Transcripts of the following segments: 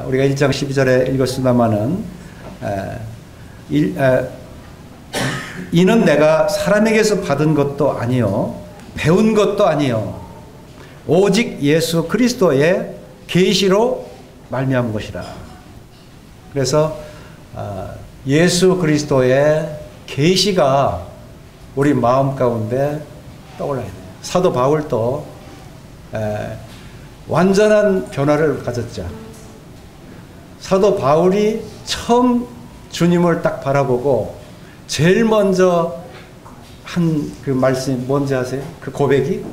우리가 1장 12절에 읽었습니다마는 이는 내가 사람에게서 받은 것도 아니요 배운 것도 아니요 오직 예수 그리스도의 계시로 말미암은 것이라. 그래서 예수 그리스도의 계시가 우리 마음 가운데 떠올라야 돼요. 사도 바울도 완전한 변화를 가졌죠. 사도 바울이 처음 주님을 딱 바라보고 제일 먼저 한 그 말씀이 뭔지 아세요? 그 고백이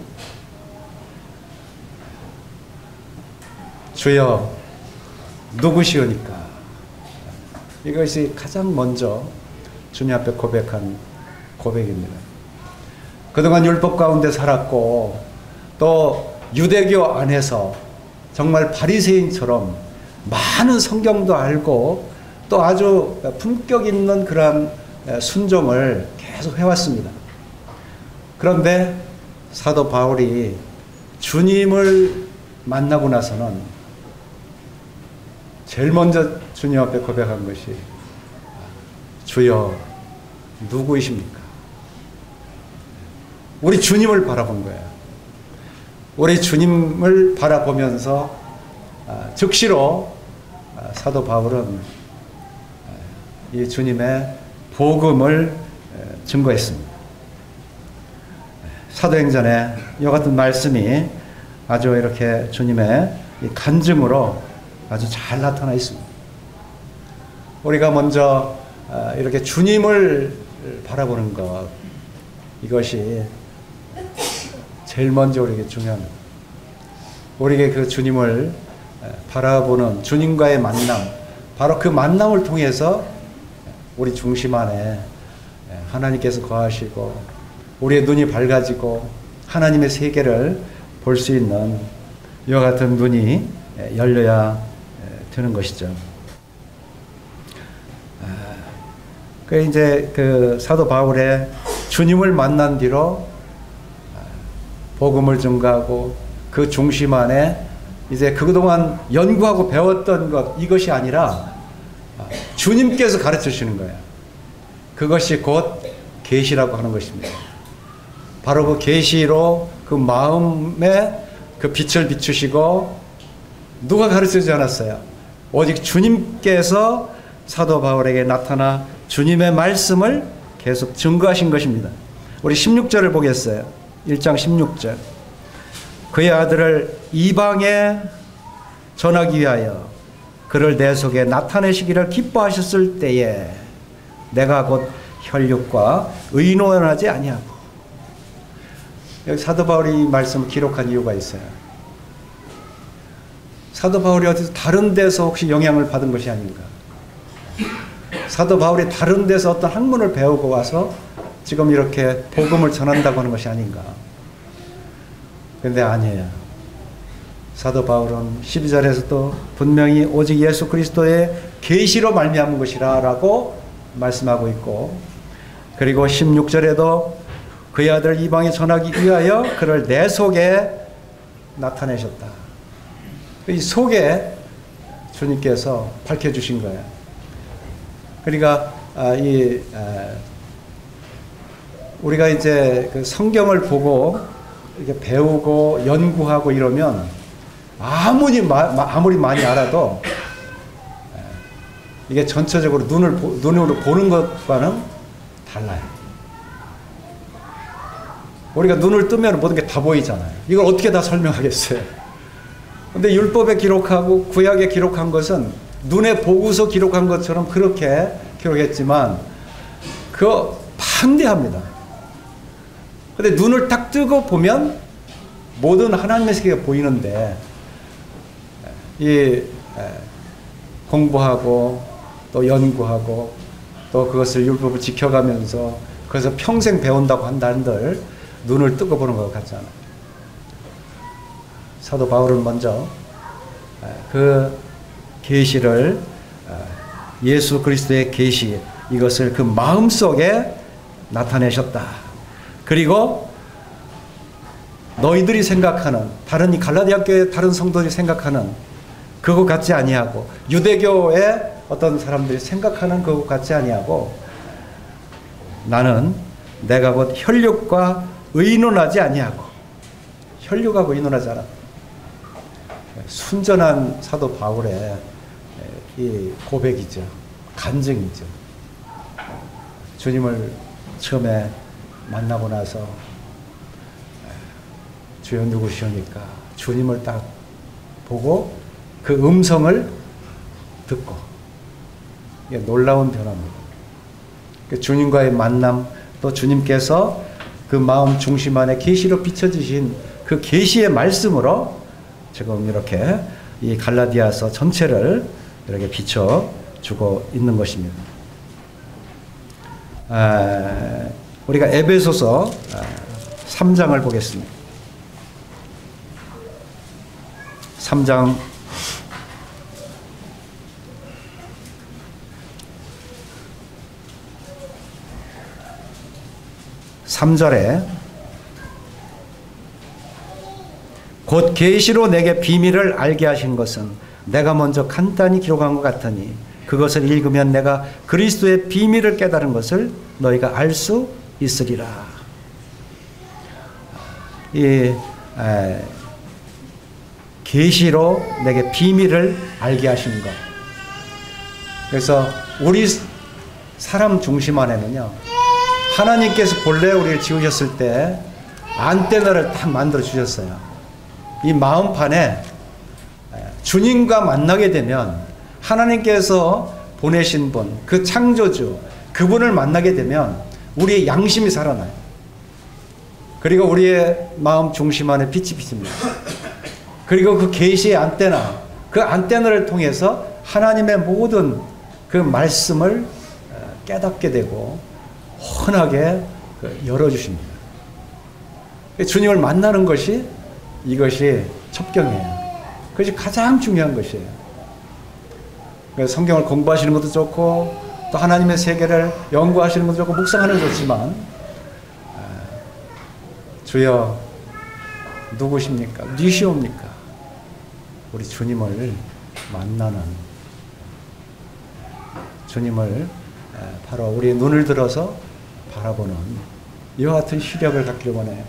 주여 누구시오니까. 이것이 가장 먼저 주님 앞에 고백한 고백입니다. 그동안 율법 가운데 살았고 또 유대교 안에서 정말 바리새인처럼 많은 성경도 알고 또 아주 품격 있는 그러한 순종을 계속 해왔습니다. 그런데 사도 바울이 주님을 만나고 나서는 제일 먼저 주님 앞에 고백한 것이 주여 누구이십니까? 우리 주님을 바라본 거예요. 우리 주님을 바라보면서 즉시로 사도 바울은 이 주님의 복음을 증거했습니다. 사도행전에 이와 같은 말씀이 아주 이렇게 주님의 간증으로 아주 잘 나타나 있습니다. 우리가 먼저 이렇게 주님을 바라보는 것, 이것이 제일 먼저 우리에게 중요합니다. 우리에게 그 주님을 바라보는 주님과의 만남, 바로 그 만남을 통해서 우리 중심 안에 하나님께서 거하시고 우리의 눈이 밝아지고 하나님의 세계를 볼 수 있는 이와 같은 눈이 열려야 되는 것이죠. 그 이제 그 사도 바울의 주님을 만난 뒤로 복음을 증거하고 그 중심 안에 이제 그동안 연구하고 배웠던 것, 이것이 아니라 주님께서 가르쳐 주시는 거예요. 그것이 곧 계시라고 하는 것입니다. 바로 그 계시로 그 마음에 그 빛을 비추시고 누가 가르쳐 주지 않았어요. 오직 주님께서 사도 바울에게 나타나 주님의 말씀을 계속 증거하신 것입니다. 우리 16절을 보겠어요. 1장 16절. 그의 아들을 이방에 전하기 위하여 그를 내 속에 나타내시기를 기뻐하셨을 때에 내가 곧 혈육과 의논하지 아니하고. 여기 사도 바울이 이 말씀을 기록한 이유가 있어요. 사도 바울이 어디서 다른 데서 혹시 영향을 받은 것이 아닌가. 사도 바울이 다른 데서 어떤 학문을 배우고 와서 지금 이렇게 복음을 전한다고 하는 것이 아닌가. 그런데 아니에요. 사도 바울은 12절에서도 분명히 오직 예수 그리스도의 계시로 말미암은 것이라 라고 말씀하고 있고, 그리고 16절에도 그의 아들 이방에 전하기 위하여 그를 내 속에 나타내셨다. 이 속에 주님께서 밝혀주신 거예요. 그러니까 우리가 이제 그 성경을 보고 이렇게 배우고 연구하고 이러면 아무리 많이 알아도 이게 전체적으로 눈으로 보는 것과는 달라요. 우리가 눈을 뜨면 모든 게 다 보이잖아요. 이걸 어떻게 다 설명하겠어요? 근데 율법에 기록하고 구약에 기록한 것은 눈에 보고서 기록한 것처럼 그렇게 기록했지만 그거 판대합니다. 근데 눈을 딱 뜨고 보면 모든 하나님의 세계가 보이는데 이 공부하고 또 연구하고 또 그것을 율법을 지켜가면서 그래서 평생 배운다고 한다 한들 눈을 뜨고 보는 것 같잖아요. 사도 바울은 먼저 그 계시를 예수 그리스도의 계시, 이것을 그 마음속에 나타내셨다. 그리고 너희들이 생각하는, 다른 이 갈라디아 교회 다른 성도들이 생각하는 그것 같지 아니하고, 유대교의 어떤 사람들이 생각하는 그것 같지 아니하고, 나는 내가 곧 혈육과 의논하지 아니하고, 혈육하고 의논하지 않아. 순전한 사도 바울의 이 고백이죠. 간증이죠. 주님을 처음에 만나고 나서 주여 누구시오니까 주님을 딱 보고 그 음성을 듣고, 이게 놀라운 변화입니다. 주님과의 만남, 또 주님께서 그 마음 중심 안에 계시로 비춰주신 그 계시의 말씀으로 지금 이렇게 이 갈라디아서 전체를 이렇게 비춰주고 있는 것입니다. 우리가 에베소서 3장을 보겠습니다. 3장 3절에 곧 계시로 내게 비밀을 알게 하신 것은 내가 먼저 간단히 기록한 것 같으니 그것을 읽으면 내가 그리스도의 비밀을 깨달은 것을 너희가 알 수 있으리라. 이 계시로 내게 비밀을 알게 하신 것. 그래서 우리 사람 중심 안에는요, 하나님께서 본래 우리를 지으셨을 때 안테나를 딱 만들어 주셨어요. 이 마음판에 주님과 만나게 되면, 하나님께서 보내신 분, 그 창조주, 그분을 만나게 되면 우리의 양심이 살아나요. 그리고 우리의 마음 중심 안에 빛이 비칩니다. 그리고 그 계시의 안테나, 그 안테나를 통해서 하나님의 모든 그 말씀을 깨닫게 되고 환하게 열어주십니다. 주님을 만나는 것이, 이것이 첩경이에요. 그것이 가장 중요한 것이에요. 성경을 공부하시는 것도 좋고, 또 하나님의 세계를 연구하시는 것도 좋고, 묵상하는 것도 좋지만, 주여 누구십니까? 누시옵니까? 우리 주님을 만나는, 주님을 바로 우리의 눈을 들어서 바라보는 이와 같은 시력을 갖기를 원해요.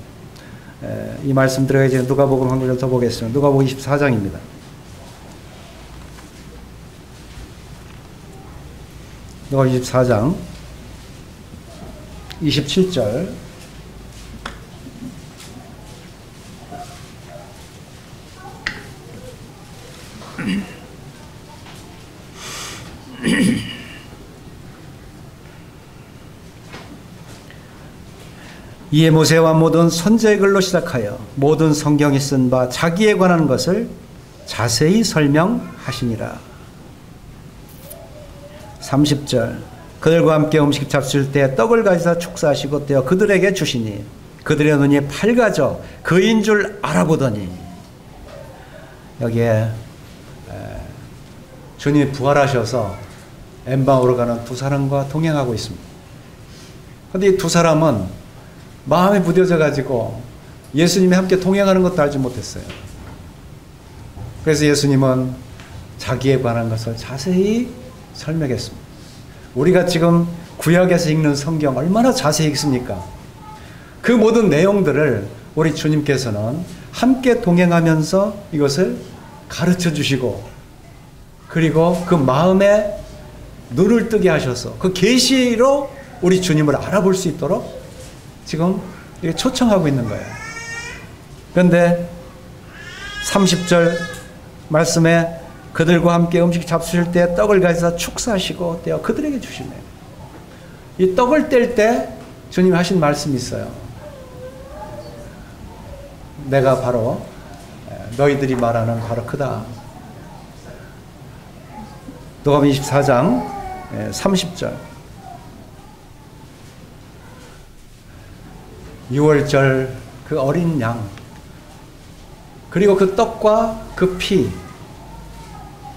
이 말씀 들어가기 전에 누가복음 한 구절 더 보겠습니다. 누가복음 24장입니다. 누가복음 24장 27절. 이에 모세와 모든 선지자의 글로 시작하여 모든 성경이 쓴 바 자기에 관한 것을 자세히 설명하시니라. 30절. 그들과 함께 음식 잡수실 때 떡을 가지사 축사하시고 떼어 그들에게 주시니 그들의 눈이 밝아져 그인 줄 알아보더니. 여기에 주님이 부활하셔서 엠마오로 가는 두 사람과 동행하고 있습니다. 그런데 이 두 사람은 마음이 부뎌져 가지고 예수님이 함께 동행하는 것도 알지 못했어요. 그래서 예수님은 자기에 관한 것을 자세히 설명했습니다. 우리가 지금 구약에서 읽는 성경 얼마나 자세히 읽습니까? 그 모든 내용들을 우리 주님께서는 함께 동행하면서 이것을 가르쳐 주시고, 그리고 그 마음에 눈을 뜨게 하셔서 그 계시로 우리 주님을 알아볼 수 있도록 지금 초청하고 있는 거예요. 그런데 30절 말씀에 그들과 함께 음식 잡수실 때 떡을 가지사 축사하시고 떼어 그들에게 주시네. 이 떡을 뗄 때 주님이 하신 말씀이 있어요. 내가 바로 너희들이 말하는 바로 그다. 누가복음 24장 30절. 6월절 그 어린 양, 그리고 그 떡과 그 피,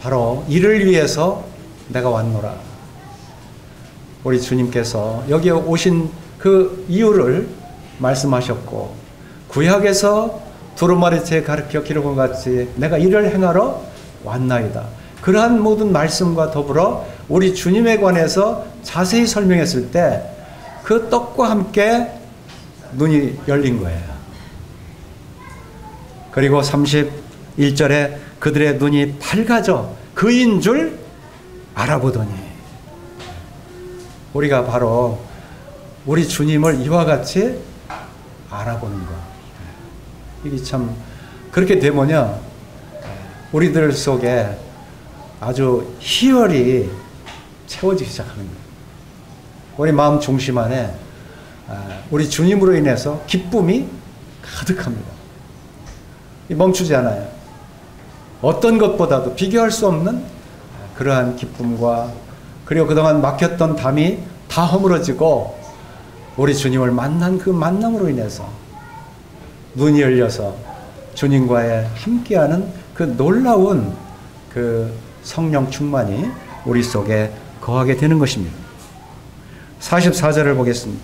바로 이를 위해서 내가 왔노라. 우리 주님께서 여기에 오신 그 이유를 말씀하셨고, 구약에서 두루마리째 가르쳐 기록한 같이 내가 이를 행하러 왔나이다. 그러한 모든 말씀과 더불어 우리 주님에 관해서 자세히 설명했을 때 그 떡과 함께 눈이 열린 거예요. 그리고 31절에 그들의 눈이 밝아져 그인 줄 알아보더니, 우리가 바로 우리 주님을 이와 같이 알아보는 것. 이게 참 그렇게 되면요, 우리들 속에 아주 희열이 채워지기 시작하는 거예요. 우리 마음 중심 안에 우리 주님으로 인해서 기쁨이 가득합니다. 멈추지 않아요. 어떤 것보다도 비교할 수 없는 그러한 기쁨과, 그리고 그동안 막혔던 담이 다 허물어지고 우리 주님을 만난 그 만남으로 인해서 눈이 열려서 주님과의 함께하는 그 놀라운 그 성령 충만이 우리 속에 거하게 되는 것입니다. 44절을 보겠습니다.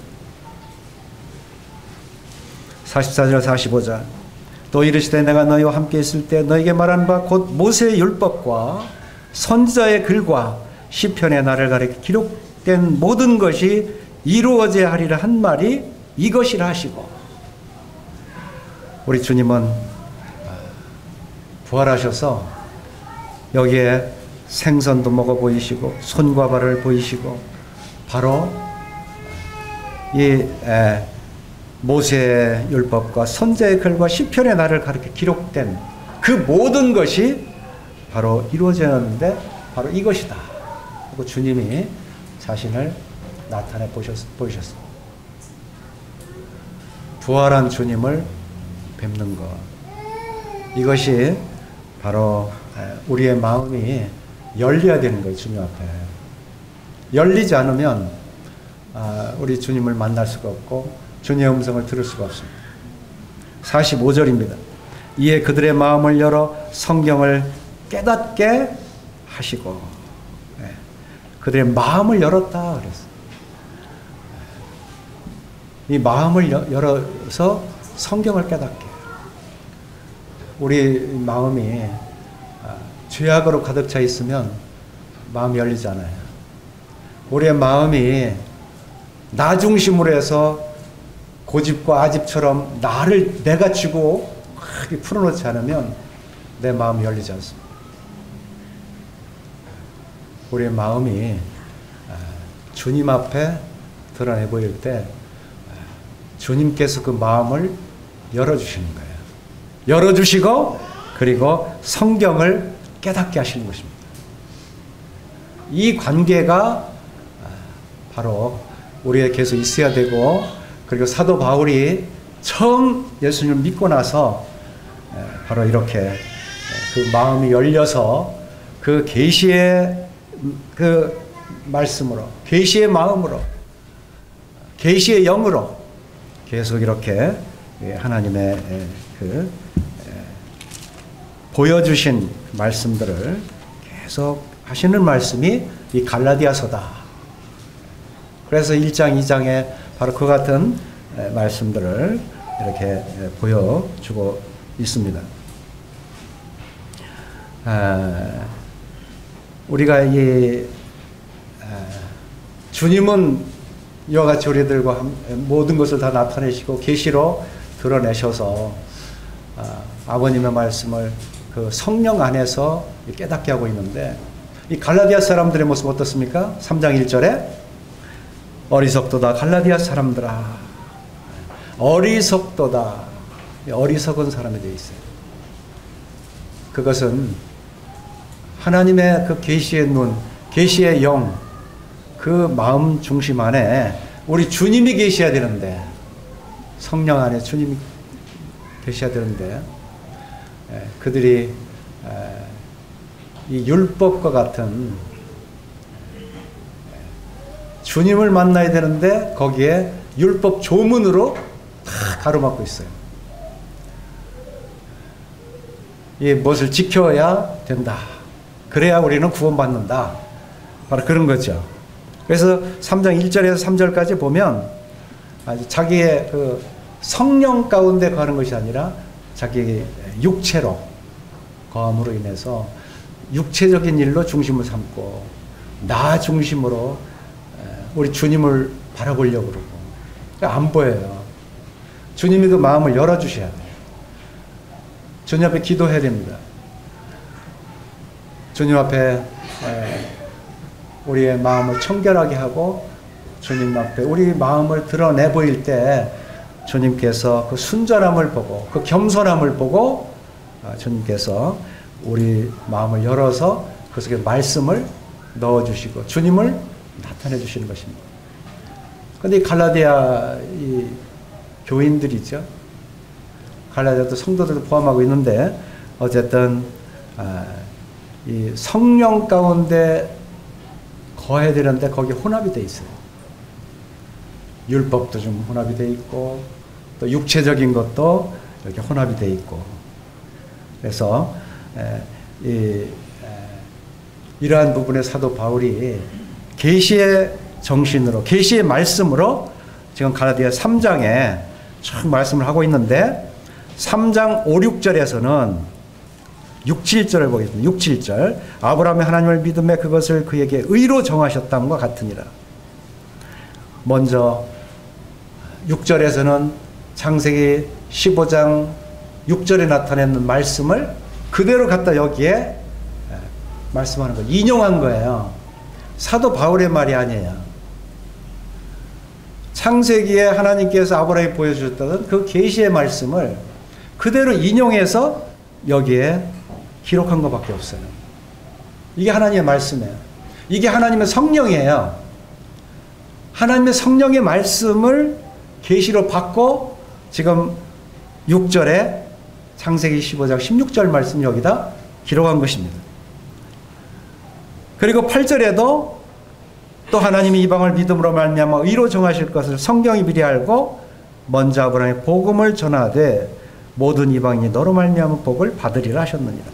44절 45절. 또 이르시되 내가 너희와 함께 있을 때 너희에게 말한 바 곧 모세의 율법과 선지자의 글과 시편의 나를 가리켜 기록된 모든 것이 이루어져야 하리라 한 말이 이것이라 하시고. 우리 주님은 부활하셔서 여기에 생선도 먹어 보이시고 손과 발을 보이시고, 바로 이 모세의 율법과 선지자의 글과 시편의 나를 가르쳐 기록된 그 모든 것이 바로 이루어졌는데 바로 이것이다 하고 주님이 자신을 나타내 보이셨습니다. 부활한 주님을 뵙는 것, 이것이 바로 우리의 마음이 열려야 되는 거예요. 주님 앞에 열리지 않으면 우리 주님을 만날 수가 없고 주님의 음성을 들을 수가 없습니다. 45절입니다. 이에 그들의 마음을 열어 성경을 깨닫게 하시고. 그들의 마음을 열었다 그랬어요. 이 마음을 열어서 성경을 깨닫게. 우리 마음이 죄악으로 가득 차 있으면 마음이 열리지 않아요. 우리의 마음이 나 중심으로 해서 고집과 아집처럼 내가 쥐고 풀어놓지 않으면 내 마음이 열리지 않습니다. 우리의 마음이 주님 앞에 드러내 보일 때 주님께서 그 마음을 열어주시는 거예요. 열어주시고 그리고 성경을 깨닫게 하시는 것입니다. 이 관계가 바로 우리에 계속 있어야 되고, 그리고 사도 바울이 처음 예수님을 믿고 나서 바로 이렇게 그 마음이 열려서 그 계시의 그 말씀으로, 계시의 마음으로, 계시의 영으로 계속 이렇게 하나님의 그 보여주신 말씀들을 계속 하시는 말씀이 이 갈라디아서다. 그래서 1장, 2장에 바로 그 같은 말씀들을 이렇게 보여주고 있습니다. 우리가 주님은 이와 같이 우리들과 모든 것을 다 나타내시고 계시로 드러내셔서 아버님의 말씀을 그 성령 안에서 깨닫게 하고 있는데, 이 갈라디아 사람들의 모습 어떻습니까? 3장 1절에 어리석도다 갈라디아 사람들아, 어리석도다. 어리석은 사람이 되어 있어요. 그것은 하나님의 그 계시의 눈, 계시의 영, 그 마음 중심 안에 우리 주님이 계셔야 되는데, 성령 안에 주님이 계셔야 되는데, 그들이 이 율법과 같은 주님을 만나야 되는데 거기에 율법 조문으로 다 가로막고 있어요. 이 무엇을 지켜야 된다. 그래야 우리는 구원받는다. 바로 그런 거죠. 그래서 3장 1절에서 3절까지 보면 자기의 그 성령 가운데 거하는 것이 아니라 자기 육체로 거함으로 인해서 육체적인 일로 중심을 삼고 나 중심으로 우리 주님을 바라보려고 그러고 안 보여요. 주님이 그 마음을 열어주셔야 돼요. 주님 앞에 기도해야 됩니다. 주님 앞에 우리의 마음을 청결하게 하고 주님 앞에 우리 마음을 드러내 보일 때 주님께서 그 순전함을 보고 그 겸손함을 보고 주님께서 우리 마음을 열어서 그 속에 말씀을 넣어주시고 주님을 나타내 주시는 것입니다. 그런데 이 갈라디아 이 교인들이죠. 갈라디아도 성도들도 포함하고 있는데 어쨌든 이 성령 가운데 거해야 되는데 거기 혼합이 돼 있어요. 율법도 좀 혼합이 돼 있고 또 육체적인 것도 이렇게 혼합이 돼 있고 그래서 이러한 부분에 사도 바울이 계시의 정신으로 계시의 말씀으로 지금 갈라디아 3장에 쭉 말씀을 하고 있는데 3장 5, 6절에서는 6, 7절을 보겠습니다. 6, 7절 아브라함이 하나님을 믿음에 그것을 그에게 의로 정하셨다는 것 같으니라. 먼저 6절에서는 창세기 15장 6절에 나타내는 말씀을 그대로 갖다 여기에 말씀하는 거예요. 인용한 거예요. 사도 바울의 말이 아니에요. 창세기에 하나님께서 아브라함에 보여주셨던 그 계시의 말씀을 그대로 인용해서 여기에 기록한 것밖에 없어요. 이게 하나님의 말씀이에요. 이게 하나님의 성령이에요. 하나님의 성령의 말씀을 계시로 받고 지금 6절에 창세기 15장 16절 말씀 여기다 기록한 것입니다. 그리고 8절에도 또 하나님이 이방을 믿음으로 말미암아 의로 정하실 것을 성경이 미리 알고 먼저 아브라함의 복음을 전하되 모든 이방인이 너로 말미암아 복을 받으리라 하셨느니라.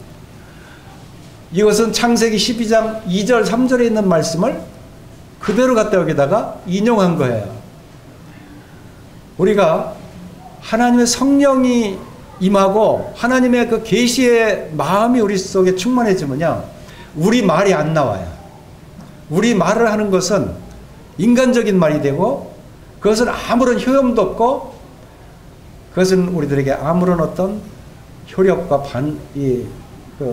이것은 창세기 12장 2절 3절에 있는 말씀을 그대로 갖다 여기다가 인용한 거예요. 우리가 하나님의 성령이 임하고 하나님의 그 계시의 마음이 우리 속에 충만해지면요 우리 말이 안 나와요. 우리 말을 하는 것은 인간적인 말이 되고 그것은 아무런 효용도 없고 그것은 우리들에게 아무런 어떤 효력과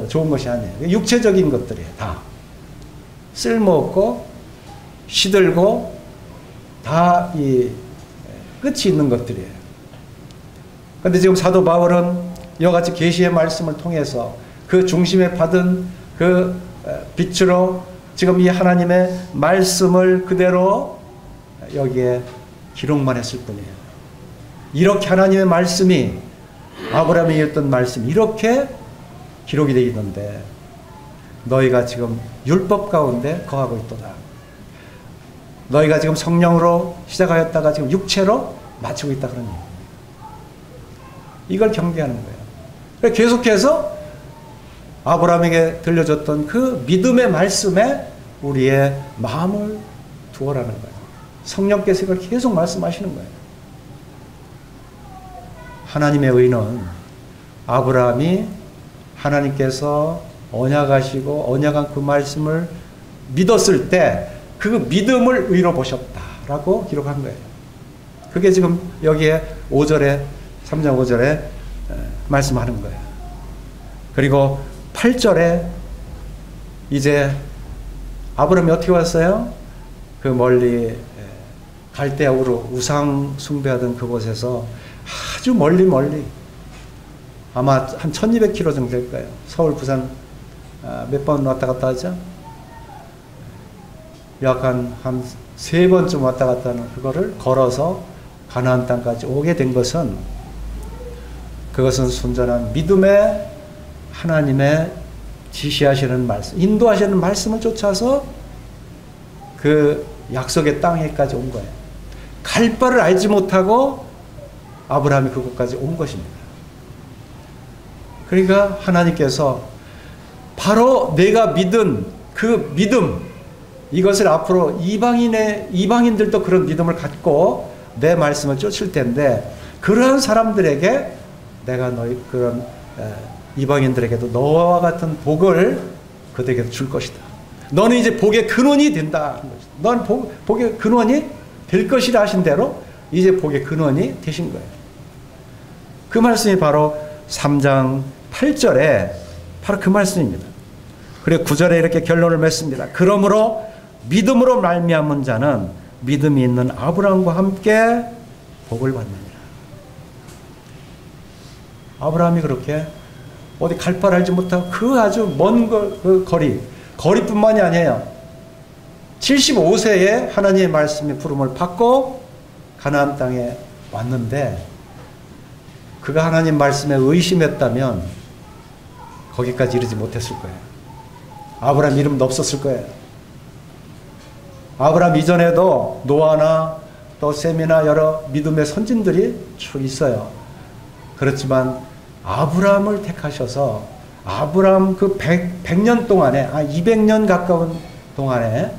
좋은 것이 아니에요. 육체적인 것들이에요. 다 쓸모없고 시들고 다 끝이 있는 것들이에요. 그런데 지금 사도 바울은 이와 같이 계시의 말씀을 통해서 그 중심에 받은 그 빛으로 지금 이 하나님의 말씀을 그대로 여기에 기록만 했을 뿐이에요. 이렇게 하나님의 말씀이 아브라함이 읽었던 말씀이 이렇게 기록이 되어 있는데 너희가 지금 율법 가운데 거하고 있도다. 너희가 지금 성령으로 시작하였다가 지금 육체로 마치고 있다 그런 얘기예요. 이걸 경계하는 거예요. 계속해서 아브라함에게 들려줬던 그 믿음의 말씀에 우리의 마음을 두어라는 거예요. 성령께서 이걸 계속 말씀하시는 거예요. 하나님의 의는 아브라함이 하나님께서 언약하시고 언약한 그 말씀을 믿었을 때 그 믿음을 의로 보셨다라고 기록한 거예요. 그게 지금 여기에 5절에 3장 5절에 말씀하는 거예요. 그리고 8절에 이제 아브라함이 어떻게 왔어요? 그 멀리 갈대아우르 우상 숭배하던 그곳에서 아주 멀리 아마 한 1200km 정도 될 거예요. 서울 부산 몇 번 왔다 갔다 하죠? 약 한 3번쯤 왔다 갔다 하는 그거를 걸어서 가나안 땅까지 오게 된 것은 그것은 순전한 믿음의 하나님의 지시하시는 말씀, 인도하시는 말씀을 쫓아서 그 약속의 땅에까지 온 거예요. 갈 바를 알지 못하고 아브라함이 그곳까지 온 것입니다. 그러니까 하나님께서 바로 내가 믿은 그 믿음, 이것을 앞으로 이방인들도 그런 믿음을 갖고 내 말씀을 쫓을 텐데 그러한 사람들에게 내가 너희 그런 이방인들에게도 너와 같은 복을 그들에게 줄 것이다. 너는 이제 복의 근원이 된다. 넌 복의 근원이 될 것이라 하신 대로 이제 복의 근원이 되신 거예요. 그 말씀이 바로 3장 8절에 바로 그 말씀입니다. 그리고 9절에 이렇게 결론을 맺습니다. 그러므로 믿음으로 말미암은 자는 믿음이 있는 아브라함과 함께 복을 받느니라. 아브라함이 그렇게 어디 갈 바를 알지 못하고 그 아주 먼 그 거리뿐만이 아니에요. 75세에 하나님의 말씀의 부름을 받고 가나안 땅에 왔는데 그가 하나님 말씀에 의심했다면 거기까지 이르지 못했을 거예요. 아브라함 이름도 없었을 거예요. 아브라함 이전에도 노아나 또 셈이나 여러 믿음의 선진들이 쭉 있어요. 그렇지만 아브라함을 택하셔서 아브라함 그 100년 동안에 200년 가까운 동안에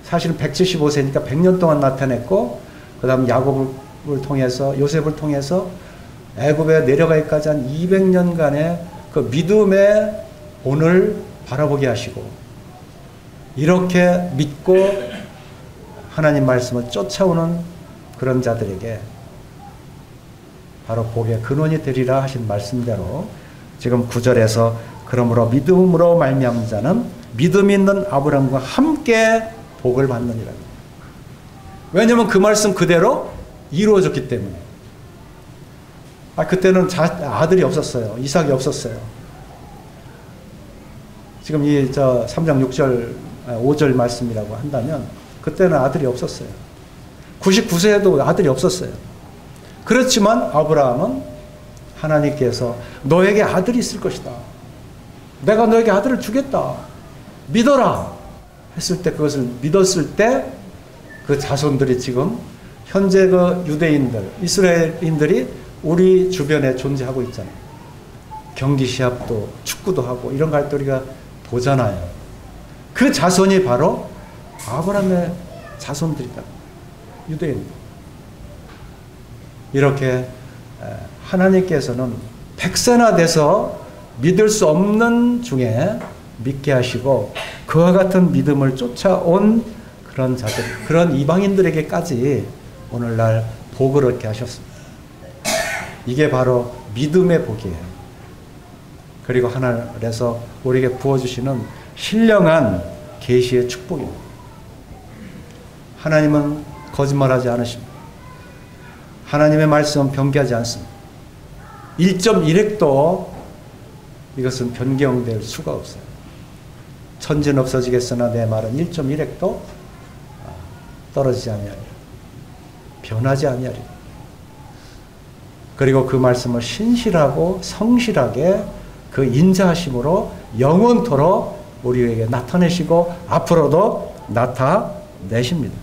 사실은 175세니까 100년 동안 나타냈고 그 다음 야곱을 통해서 요셉을 통해서 애굽에 내려가기까지 한 200년간의 그 믿음의 본을 바라보게 하시고 이렇게 믿고 하나님 말씀을 쫓아오는 그런 자들에게 바로 복의 근원이 되리라 하신 말씀대로 지금 9절에서 그러므로 믿음으로 말미암은 자는 믿음 있는 아브라함과 함께 복을 받느니라. 왜냐하면 그 말씀 그대로 이루어졌기 때문에. 그때는 아들이 없었어요. 이삭이 없었어요. 지금 이 3장 6절 5절 말씀이라고 한다면 그때는 아들이 없었어요. 99세에도 아들이 없었어요. 그렇지만 아브라함은 하나님께서 너에게 아들이 있을 것이다. 내가 너에게 아들을 주겠다. 믿어라. 했을 때 그것을 믿었을 때 그 자손들이 지금 현재 그 유대인들, 이스라엘인들이 우리 주변에 존재하고 있잖아요. 경기 시합도 축구도 하고 이런 거 할 때 우리가 보잖아요. 그 자손이 바로 아브라함의 자손들이다. 유대인들. 이렇게 하나님께서는 백세나 돼서 믿을 수 없는 중에 믿게 하시고 그와 같은 믿음을 쫓아온 그런 자들, 그런 이방인들에게까지 오늘날 복을 얻게 하셨습니다. 이게 바로 믿음의 복이에요. 그리고 하늘에서 우리에게 부어주시는 신령한 계시의 축복입니다. 하나님은 거짓말하지 않으십니다. 하나님의 말씀은 변개하지 않습니다. 1.1획도 이것은 변경될 수가 없어요. 천지는 없어지겠으나 내 말은 1.1획도 떨어지지 아니하리라. 변하지 아니하리라. 그리고 그 말씀을 신실하고 성실하게 그 인자하심으로 영원토록 우리에게 나타내시고 앞으로도 나타내십니다.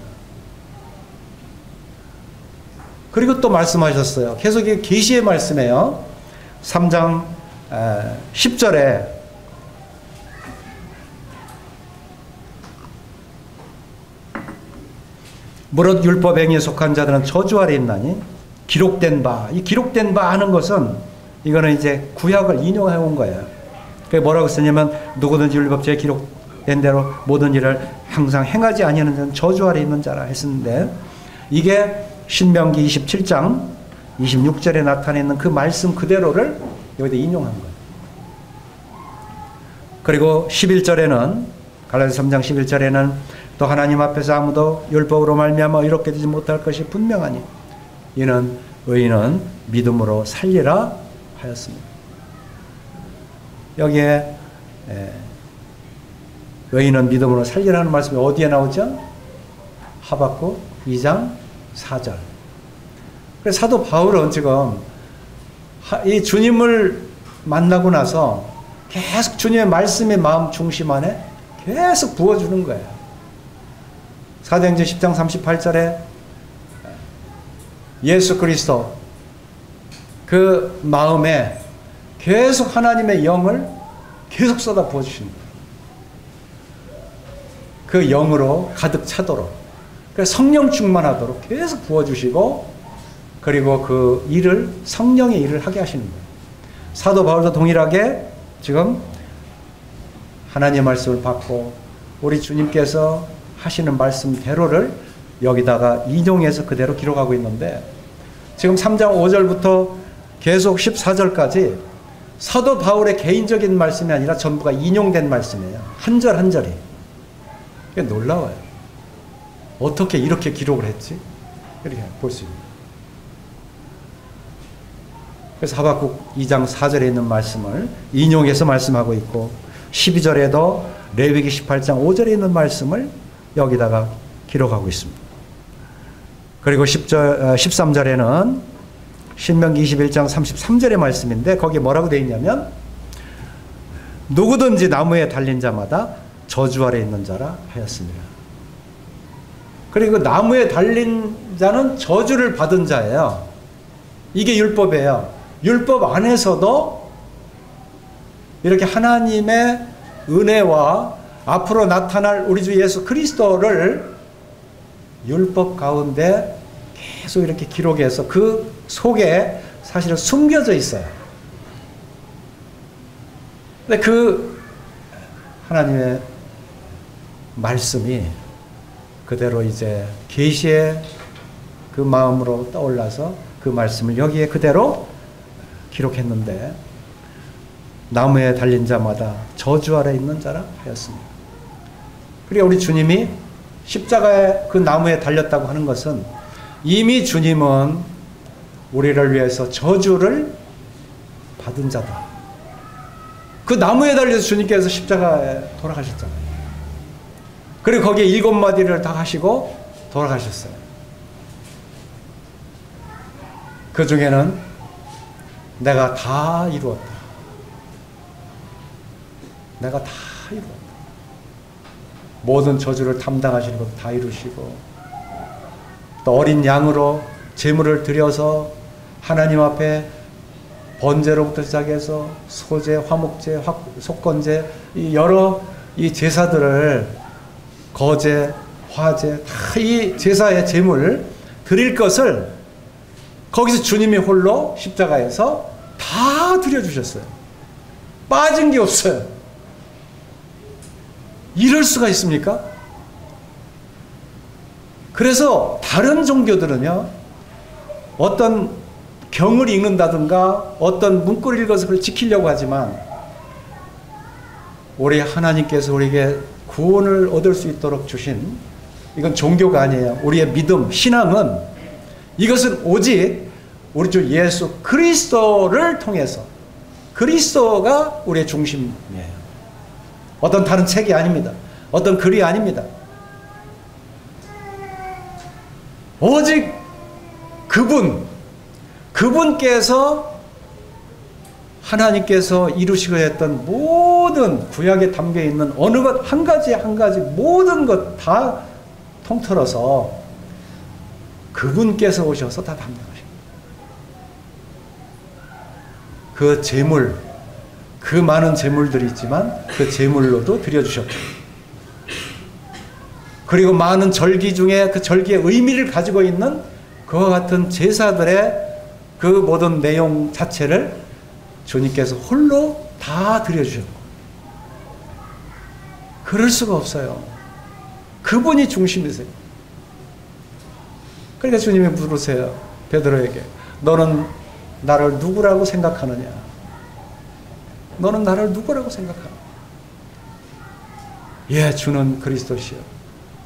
그리고 또 말씀하셨어요. 계속 이 계시의 말씀이에요. 3장 10절에 무릇 율법행위에 속한 자들은 저주 아래 있나니 기록된 바, 이 기록된 바 하는 것은 이거는 이제 구약을 인용해 온 거예요. 그게 뭐라고 쓰냐면 누구든지 율법제에 기록된 대로 모든 일을 항상 행하지 아니하는 자는 저주 아래 있는 자라 했었는데 이게 신명기 27장 26절에 나타내는 그 말씀 그대로를 여기다 인용한 거예요. 그리고 11절에는 갈라디아서 3장 11절에는 또 하나님 앞에서 아무도 율법으로 말미암아 의롭게 되지 못할 것이 분명하니 이는 의인은 믿음으로 살리라 하였습니다. 여기에 의인은 믿음으로 살리라는 말씀이 어디에 나오죠? 하박국 2장 4절. 그래서 사도 바울은 지금 이 주님을 만나고 나서 계속 주님의 말씀의 마음 중심 안에 계속 부어주는 거예요. 사도행전 10장 38절에 예수 그리스도 그 마음에 계속 하나님의 영을 계속 쏟아 부어주시는 거예요. 그 영으로 가득 차도록 그래서 성령 충만하도록 계속 부어주시고 그리고 그 일을 성령의 일을 하게 하시는 거예요. 사도 바울도 동일하게 지금 하나님의 말씀을 받고 우리 주님께서 하시는 말씀대로를 여기다가 인용해서 그대로 기록하고 있는데, 지금 3장 5절부터 계속 14절까지 사도 바울의 개인적인 말씀이 아니라 전부가 인용된 말씀이에요. 한 절 한 절이. 이게 놀라워요. 어떻게 이렇게 기록을 했지? 이렇게 볼 수 있습니다. 그래서 하박국 2장 4절에 있는 말씀을 인용해서 말씀하고 있고, 12절에도 레위기 18장 5절에 있는 말씀을 여기다가 기록하고 있습니다. 그리고 13절에는 신명기 21장 33절의 말씀인데, 거기에 뭐라고 되어 있냐면, 누구든지 나무에 달린 자마다 저주 아래 있는 자라 하였습니다. 그리고 나무에 달린 자는 저주를 받은 자예요. 이게 율법이에요. 율법 안에서도 이렇게 하나님의 은혜와 앞으로 나타날 우리 주 예수 그리스도를 율법 가운데 계속 이렇게 기록해서 그 속에 사실은 숨겨져 있어요. 근데 그 하나님의 말씀이 그대로 이제 계시의 그 마음으로 떠올라서 그 말씀을 여기에 그대로 기록했는데, 나무에 달린 자마다 저주 아래 있는 자라 하였습니다. 그리고 우리 주님이 십자가에 그 나무에 달렸다고 하는 것은 이미 주님은 우리를 위해서 저주를 받은 자다. 그 나무에 달려서 주님께서 십자가에 돌아가셨잖아요. 그리고 거기에 7마디를 다 하시고 돌아가셨어요. 그 중에는 내가 다 이루었다. 내가 다 이루었다. 모든 저주를 담당하시는 것 다 이루시고, 또 어린 양으로 제물을 드려서 하나님 앞에 번제로부터 시작해서 소제, 화목제, 속건제, 이 여러 이 제사들을, 거제, 화제, 다 이 제사의 제물 드릴 것을 거기서 주님이 홀로 십자가에서 다 드려주셨어요. 빠진 게 없어요. 이럴 수가 있습니까? 그래서 다른 종교들은요, 어떤 경을 읽는다든가 어떤 문구를 읽어서 그걸 지키려고 하지만, 우리 하나님께서 우리에게 구원을 얻을 수 있도록 주신, 이건 종교가 아니에요. 우리의 믿음, 신앙은, 이것은 오직 우리 주 예수 그리스도를 통해서, 그리스도가 우리의 중심이에요. 어떤 다른 책이 아닙니다. 어떤 글이 아닙니다. 오직 그분께서 하나님께서 이루시려 했던 모든 구약에 담겨 있는 어느 것 한 가지 한 가지 모든 것 다 통틀어서 그분께서 오셔서 다 담당하십니다. 그 재물, 그 많은 재물들이 있지만 그 재물로도 드려주셨고, 그리고 많은 절기 중에 그 절기의 의미를 가지고 있는 그와 같은 제사들의 그 모든 내용 자체를 주님께서 홀로 다 드려주셨고, 그럴 수가 없어요. 그분이 중심이세요. 그러니까 주님이 물으세요. 베드로에게, 너는 나를 누구라고 생각하느냐? 너는 나를 누구라고 생각하느냐? 예, 주는 그리스도시요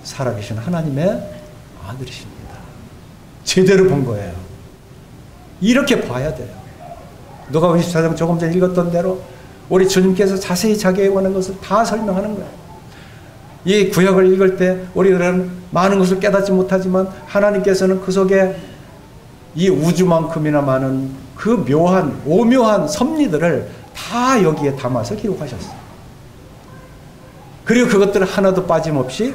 살아계신 하나님의 아들이십니다. 제대로 본 거예요. 이렇게 봐야 돼요. 누가복음 24장 조금 전에 읽었던 대로 우리 주님께서 자세히 자기에 관한 것을 다 설명하는 거예요. 이 구약을 읽을 때 우리들은 많은 것을 깨닫지 못하지만 하나님께서는 그 속에 이 우주만큼이나 많은 그 묘한 오묘한 섭리들을 다 여기에 담아서 기록하셨어요. 그리고 그것들을 하나도 빠짐없이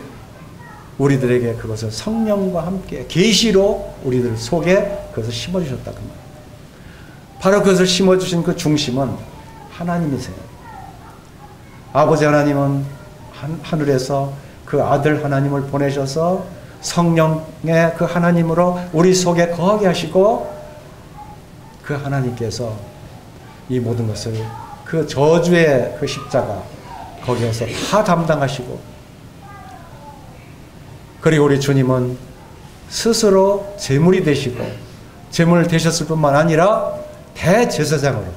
우리들에게 그것을 성령과 함께 계시로 우리들 속에 그것을 심어주셨다 그 말이에요. 바로 그것을 심어주신 그 중심은 하나님이세요. 아버지 하나님은 하늘에서 그 아들 하나님을 보내셔서 성령의 그 하나님으로 우리 속에 거하게 하시고, 그 하나님께서 이 모든 것을 그 저주의 그 십자가 거기에서 다 담당하시고, 그리고 우리 주님은 스스로 제물이 되시고, 제물 되셨을 뿐만 아니라 대제사장으로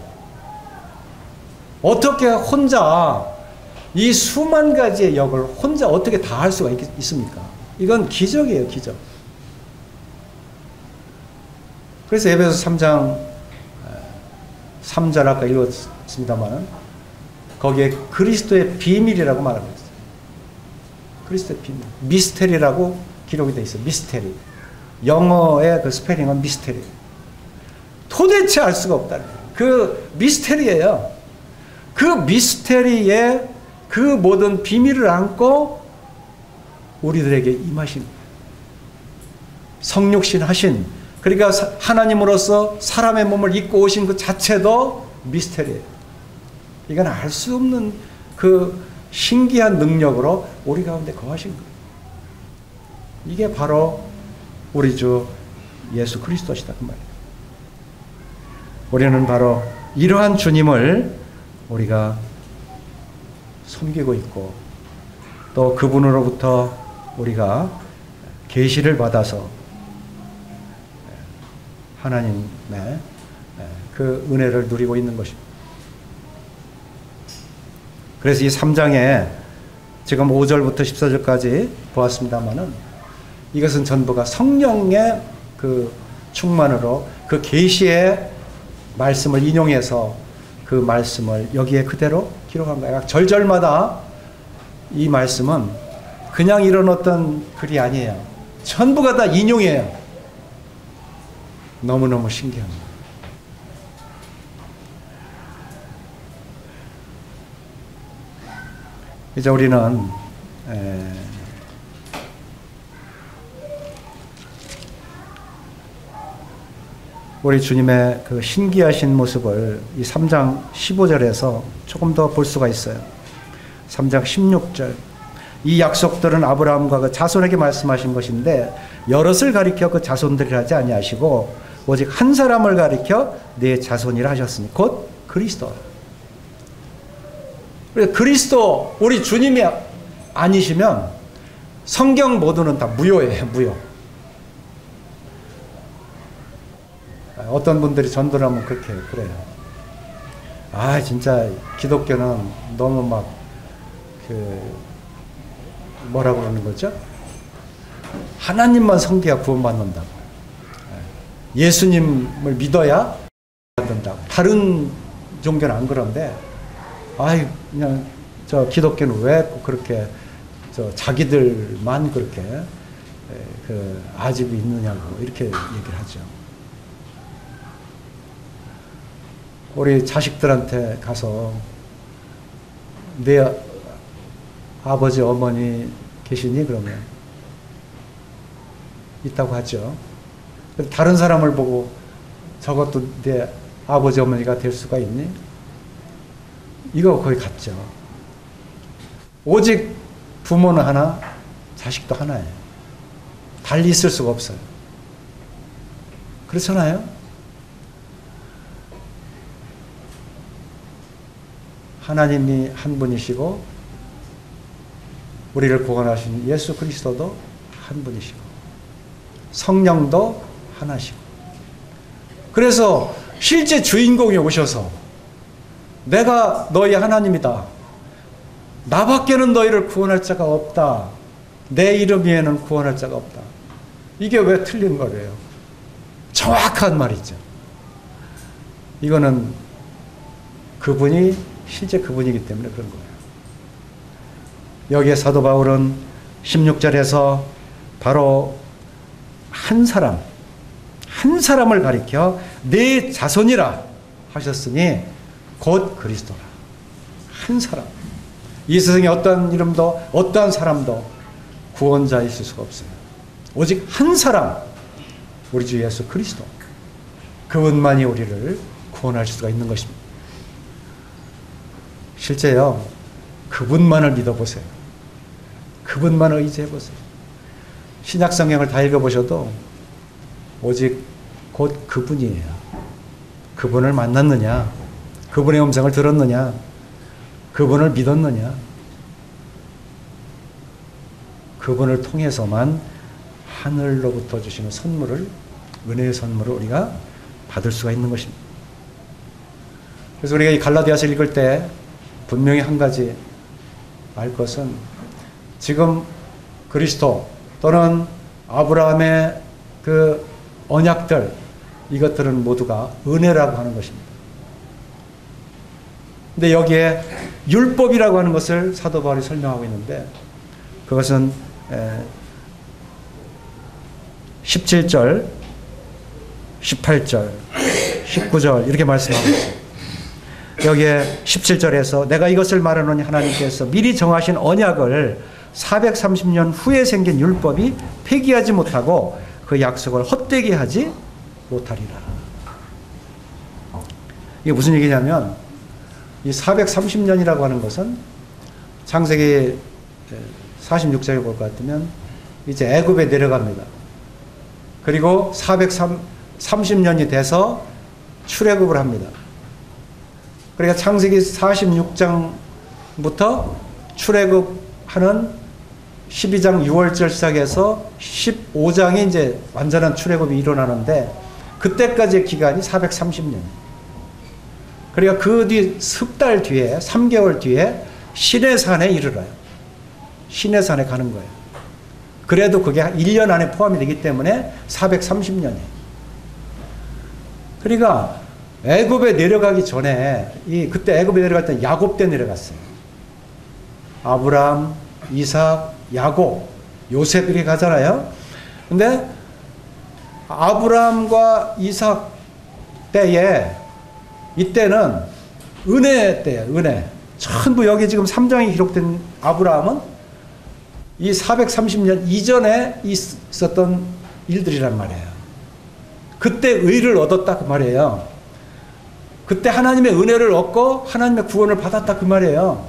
어떻게 혼자 이 수만 가지의 역을 혼자 어떻게 다 할 수가 있습니까? 이건 기적이에요, 기적. 그래서 에베소 3장 3절 아까 읽었습니다만 거기에 그리스도의 비밀이라고 말하고 있어요. 그리스도의 비밀. 미스테리라고 기록이 되어 있어요. 미스테리. 영어의 그 스페링은 미스테리. 도대체 알 수가 없다. 그 미스테리예요. 그 미스테리에 그 모든 비밀을 안고 우리들에게 임하신 거예요. 성육신 하신, 그러니까 하나님으로서 사람의 몸을 입고 오신 그 자체도 미스테리예요. 이건 알 수 없는 그 신기한 능력으로 우리 가운데 거하신 거예요. 이게 바로 우리 주 예수 그리스도시다 그 말이에요. 우리는 바로 이러한 주님을 우리가 섬기고 있고, 또 그분으로부터 우리가 계시를 받아서 하나님의 그 은혜를 누리고 있는 것입니다. 그래서 이 3장에 지금 5절부터 14절까지 보았습니다만은 이것은 전부가 성령의 그 충만으로 그 계시의 말씀을 인용해서 그 말씀을 여기에 그대로 기록한 거예요. 각 절절마다 이 말씀은 그냥 이런 어떤 글이 아니에요. 전부가 다 인용이에요. 너무너무 신기합니다. 이제 우리는 우리 주님의 그 신기하신 모습을 이 3장 15절에서 조금 더 볼 수가 있어요. 3장 16절. 이 약속들은 아브라함과 그 자손에게 말씀하신 것인데 여럿을 가리켜 그 자손들이라 하지 아니하시고 오직 한 사람을 가리켜 네 자손이라 하셨으니 곧 그리스도. 그리스도 우리 주님이 아니시면 성경 모두는 다 무효예요. 무효. 어떤 분들이 전도를 하면 그렇게 그래요. 아 진짜 기독교는 너무 막 뭐라고 그러는 거죠? 하나님만 섬겨야 구원받는다고. 예수님을 믿어야 받는다고. 다른 종교는 안 그런데, 아이 그냥 저 기독교는 왜 그렇게 저 자기들만 그렇게 그 아집이 있느냐고 이렇게 얘기를 하죠. 우리 자식들한테 가서 내 아버지 어머니 계시니? 그러면 있다고 하죠. 다른 사람을 보고 저것도 내 아버지 어머니가 될 수가 있니? 이거 거의 같죠. 오직 부모는 하나, 자식도 하나예요. 달리 있을 수가 없어요. 그렇잖아요? 하나님이 한 분이시고 우리를 구원하신 예수 그리스도도 한 분이시고 성령도 하나시고, 그래서 실제 주인공이 오셔서 내가 너희 하나님이다. 나밖에는 너희를 구원할 자가 없다. 내 이름 위에는 구원할 자가 없다. 이게 왜 틀린 거래요? 정확한 말이죠. 이거는 그분이 실제 그분이기 때문에 그런 거예요. 여기에 사도 바울은 16절에서 바로 한 사람을 가리켜 네 자손이라 하셨으니 곧 그리스도라. 한 사람. 이 세상에 어떠한 이름도 어떠한 사람도 구원자 있을 수가 없어요. 오직 한 사람, 우리 주 예수 그리스도. 그분만이 우리를 구원할 수가 있는 것입니다. 실제요, 그분만을 믿어보세요. 그분만을 의지해보세요. 신약 성경을 다 읽어보셔도 오직 곧 그분이에요. 그분을 만났느냐, 그분의 음성을 들었느냐, 그분을 믿었느냐, 그분을 통해서만 하늘로부터 주시는 선물을, 은혜의 선물을 우리가 받을 수가 있는 것입니다. 그래서 우리가 이 갈라디아서를 읽을 때 분명히 한 가지 알 것은, 지금 그리스도 또는 아브라함의 그 언약들, 이것들은 모두가 은혜라고 하는 것입니다. 근데 여기에 율법이라고 하는 것을 사도 바울이 설명하고 있는데, 그것은 17절, 18절, 19절 이렇게 말씀하고 있습니다. 여기에 17절에서 내가 이것을 말하노니 하나님께서 미리 정하신 언약을 430년 후에 생긴 율법이 폐기하지 못하고 그 약속을 헛되게 하지 못하리라. 이게 무슨 얘기냐면, 이 430년이라고 하는 것은 창세기 46장에 볼 것 같으면 이제 애굽에 내려갑니다. 그리고 430년이 돼서 출애굽을 합니다. 그러니까 창세기 46장부터 출애굽하는 12장 6월절 시작해서 15장이 이제 완전한 출애굽이 일어나는데, 그때까지의 기간이 430년. 그러니까 그 뒤 석 달 뒤에, 3개월 뒤에 시내산에 이르러요. 시내산에 가는 거예요. 그래도 그게 1년 안에 포함이 되기 때문에 430년이에요. 그러니까 애굽에 내려가기 전에, 그때 애굽에 내려갈 때 야곱 때 내려갔어요. 아브라함, 이삭, 야곱, 요셉 이렇게 가잖아요. 근데 아브라함과 이삭 때에, 이때는 은혜 때예요. 은혜. 전부 여기 지금 3장에 기록된 아브라함은 이 430년 이전에 있었던 일들이란 말이에요. 그때 의를 얻었다 그 말이에요. 그때 하나님의 은혜를 얻고 하나님의 구원을 받았다 그 말이에요.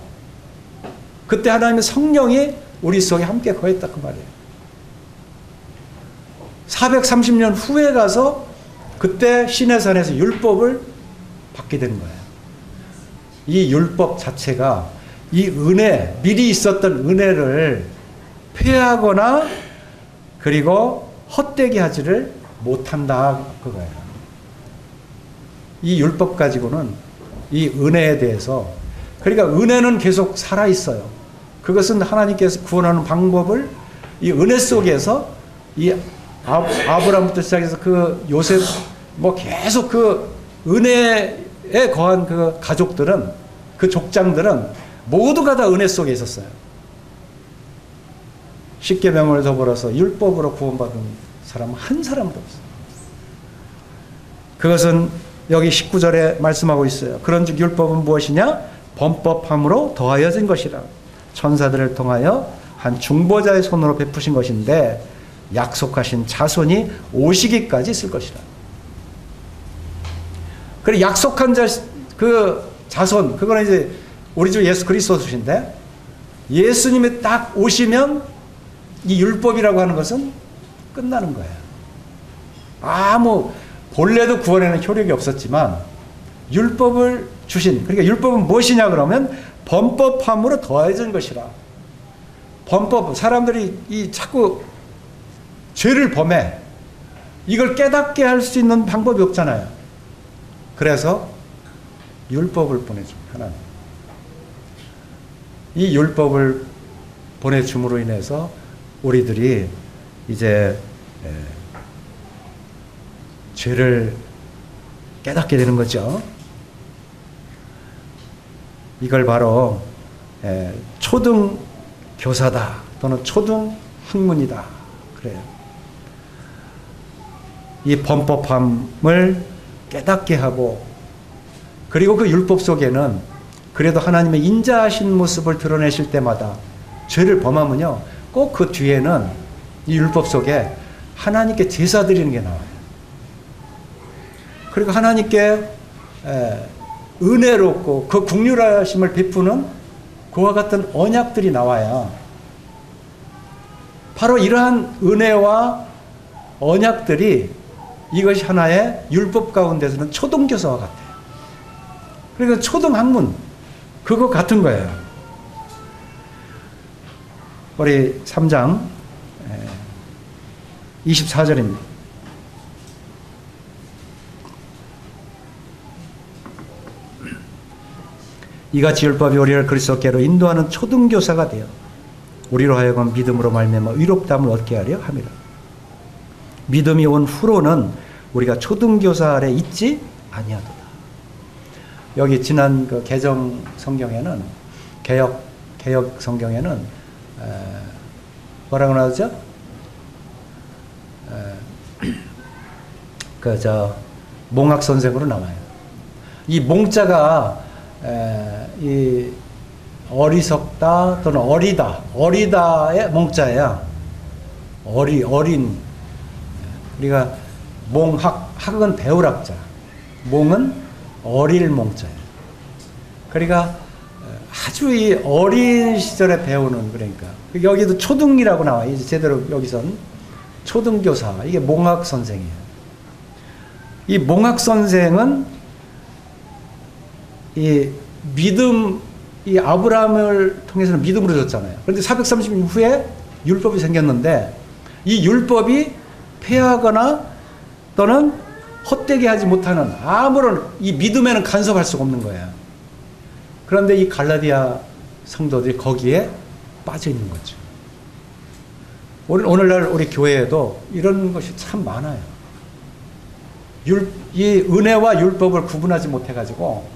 그때 하나님의 성령이 우리 속에 함께 거했다 그 말이에요. 430년 후에 가서 그때 시내산에서 율법을 받게 된 거예요. 이 율법 자체가 이 은혜, 미리 있었던 은혜를 폐하거나 그리고 헛되게 하지를 못한다 그거예요. 이 율법 가지고는 이 은혜에 대해서, 그러니까 은혜는 계속 살아있어요. 그것은 하나님께서 구원하는 방법을 이 은혜 속에서 이 아브라함부터 시작해서 그 요셉 뭐 계속 그 은혜에 거한 그 가족들은, 그 족장들은 모두가 다 은혜 속에 있었어요. 십계명을 더불어서 율법으로 구원받은 사람은 한 사람도 없어요. 그것은 여기 19절에 말씀하고 있어요. 그런즉 율법은 무엇이냐? 범법함으로 더하여진 것이라. 천사들을 통하여 한 중보자의 손으로 베푸신 것인데 약속하신 자손이 오시기까지 쓸 것이라. 그래, 약속한 그 자손, 그거는 이제 우리 주 예수 그리스도신데, 예수님이 딱 오시면 이 율법이라고 하는 것은 끝나는 거예요. 본래도 구원에는 효력이 없었지만 율법을 주신, 그러니까 율법은 무엇이냐 그러면 범법함으로 더해진 것이라. 범법, 사람들이 자꾸 죄를 범해. 이걸 깨닫게 할 수 있는 방법이 없잖아요. 그래서 율법을 보내줍니다. 하나님. 이 율법을 보내줌으로 인해서 우리들이 이제 죄를 깨닫게 되는 거죠. 이걸 바로 초등 교사다 또는 초등 학문이다 그래요. 이 범법함을 깨닫게 하고, 그리고 그 율법 속에는 그래도 하나님의 인자하신 모습을 드러내실 때마다 죄를 범하면요, 꼭 그 뒤에는 이 율법 속에 하나님께 제사 드리는 게 나와요. 그리고 하나님께 은혜롭고 그 긍휼하심을 베푸는 그와 같은 언약들이 나와야 바로 이러한 은혜와 언약들이, 이것이 하나의 율법 가운데서는 초등교사와 같아요. 그러니까 초등학문 그거 같은 거예요. 우리 3장 24절입니다. 이같이 율법이 우리를 그리스도께로 인도하는 초등교사가 되어 우리로 하여금 믿음으로 말미암아 의롭다함을 얻게 하려 함이라. 믿음이 온 후로는 우리가 초등교사 아래 있지 아니하도다. 여기 지난 그 개정 성경에는 개혁 성경에는 뭐라고 나오죠? 몽학 선생으로 나와요. 이 몽자가 이 어리석다 또는 어리다의 몽자야. 어린. 우리가 학은 배울 학자. 몽은 어릴 몽자야. 그러니까 아주 이 어린 시절에 배우는, 그러니까 여기도 초등이라고 나와. 이제 제대로 여기선 초등교사. 이게 몽학 선생이에요. 이 몽학 선생은 이 믿음, 이 아브라함을 통해서는 믿음으로 줬잖아요. 그런데 430년 후에 율법이 생겼는데 이 율법이 폐하거나 또는 헛되게 하지 못하는 아무런 이 믿음에는 간섭할 수가 없는 거예요. 그런데 이 갈라디아 성도들이 거기에 빠져 있는 거죠. 오늘날 우리 교회에도 이런 것이 참 많아요. 이 은혜와 율법을 구분하지 못해가지고,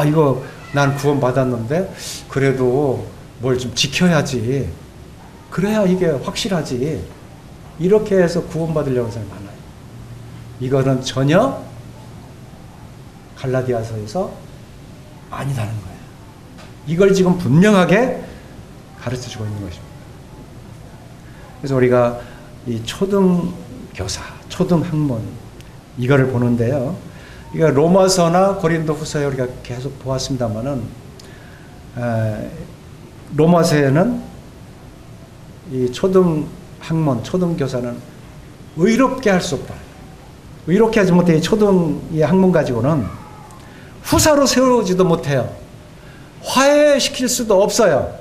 이거 난 구원 받았는데 그래도 뭘 좀 지켜야지, 그래야 이게 확실하지, 이렇게 해서 구원받으려고 하는 사람이 많아요. 이거는 전혀 갈라디아서에서 아니다는 거예요. 이걸 지금 분명하게 가르쳐주고 있는 것입니다. 그래서 우리가 이 초등교사, 초등학문 이거를 보는데요. 이거 로마서나 고린도후서에 우리가 계속 보았습니다만은, 로마서에는 이 초등학문, 초등교사는 의롭게 할 수 없다. 의롭게 하지 못해 초등의 학문 가지고는 후사로 세우지도 못해요. 화해시킬 수도 없어요.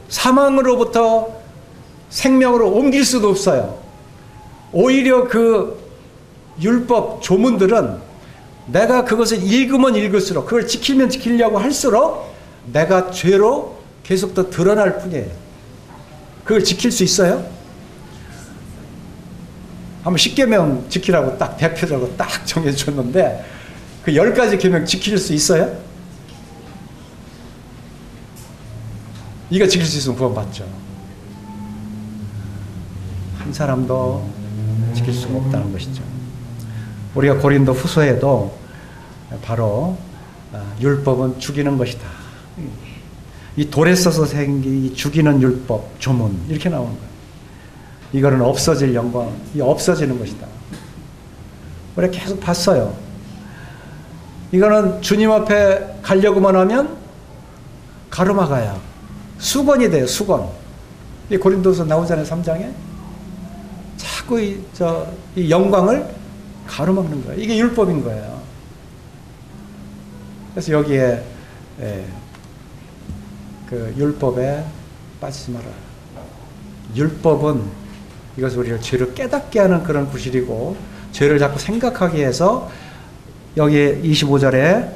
사망으로부터 생명으로 옮길 수도 없어요. 오히려 그 율법 조문들은 내가 그것을 읽으면 읽을수록, 그걸 지키면 지키려고 할수록 내가 죄로 계속 더 드러날 뿐이에요. 그걸 지킬 수 있어요? 한번 10계명 지키라고 딱 대표적으로 딱 정해줬는데 그 10가지 계명 지킬 수 있어요? 이거 지킬 수 있으면 구원받죠. 한 사람도 지킬 수가 없다는 것이죠. 우리가 고린도 후서에도 바로 율법은 죽이는 것이다. 이 돌에 써서 생긴 이 죽이는 율법, 조문 이렇게 나오는 거예요. 이거는 없어질 영광, 이 없어지는 것이다. 우리가 계속 봤어요. 이거는 주님 앞에 가려고만 하면 가로막아야 수건이 돼요. 수건. 이 고린도서 나오잖아요. 3장에. 자꾸 이 영광을 가로막는 거예요. 이게 율법인 거예요. 그래서 여기에 그 율법에 빠지지 마라. 율법은 이것을 우리를 죄를 깨닫게 하는 그런 구실이고, 죄를 자꾸 생각하게 해서 여기 25절에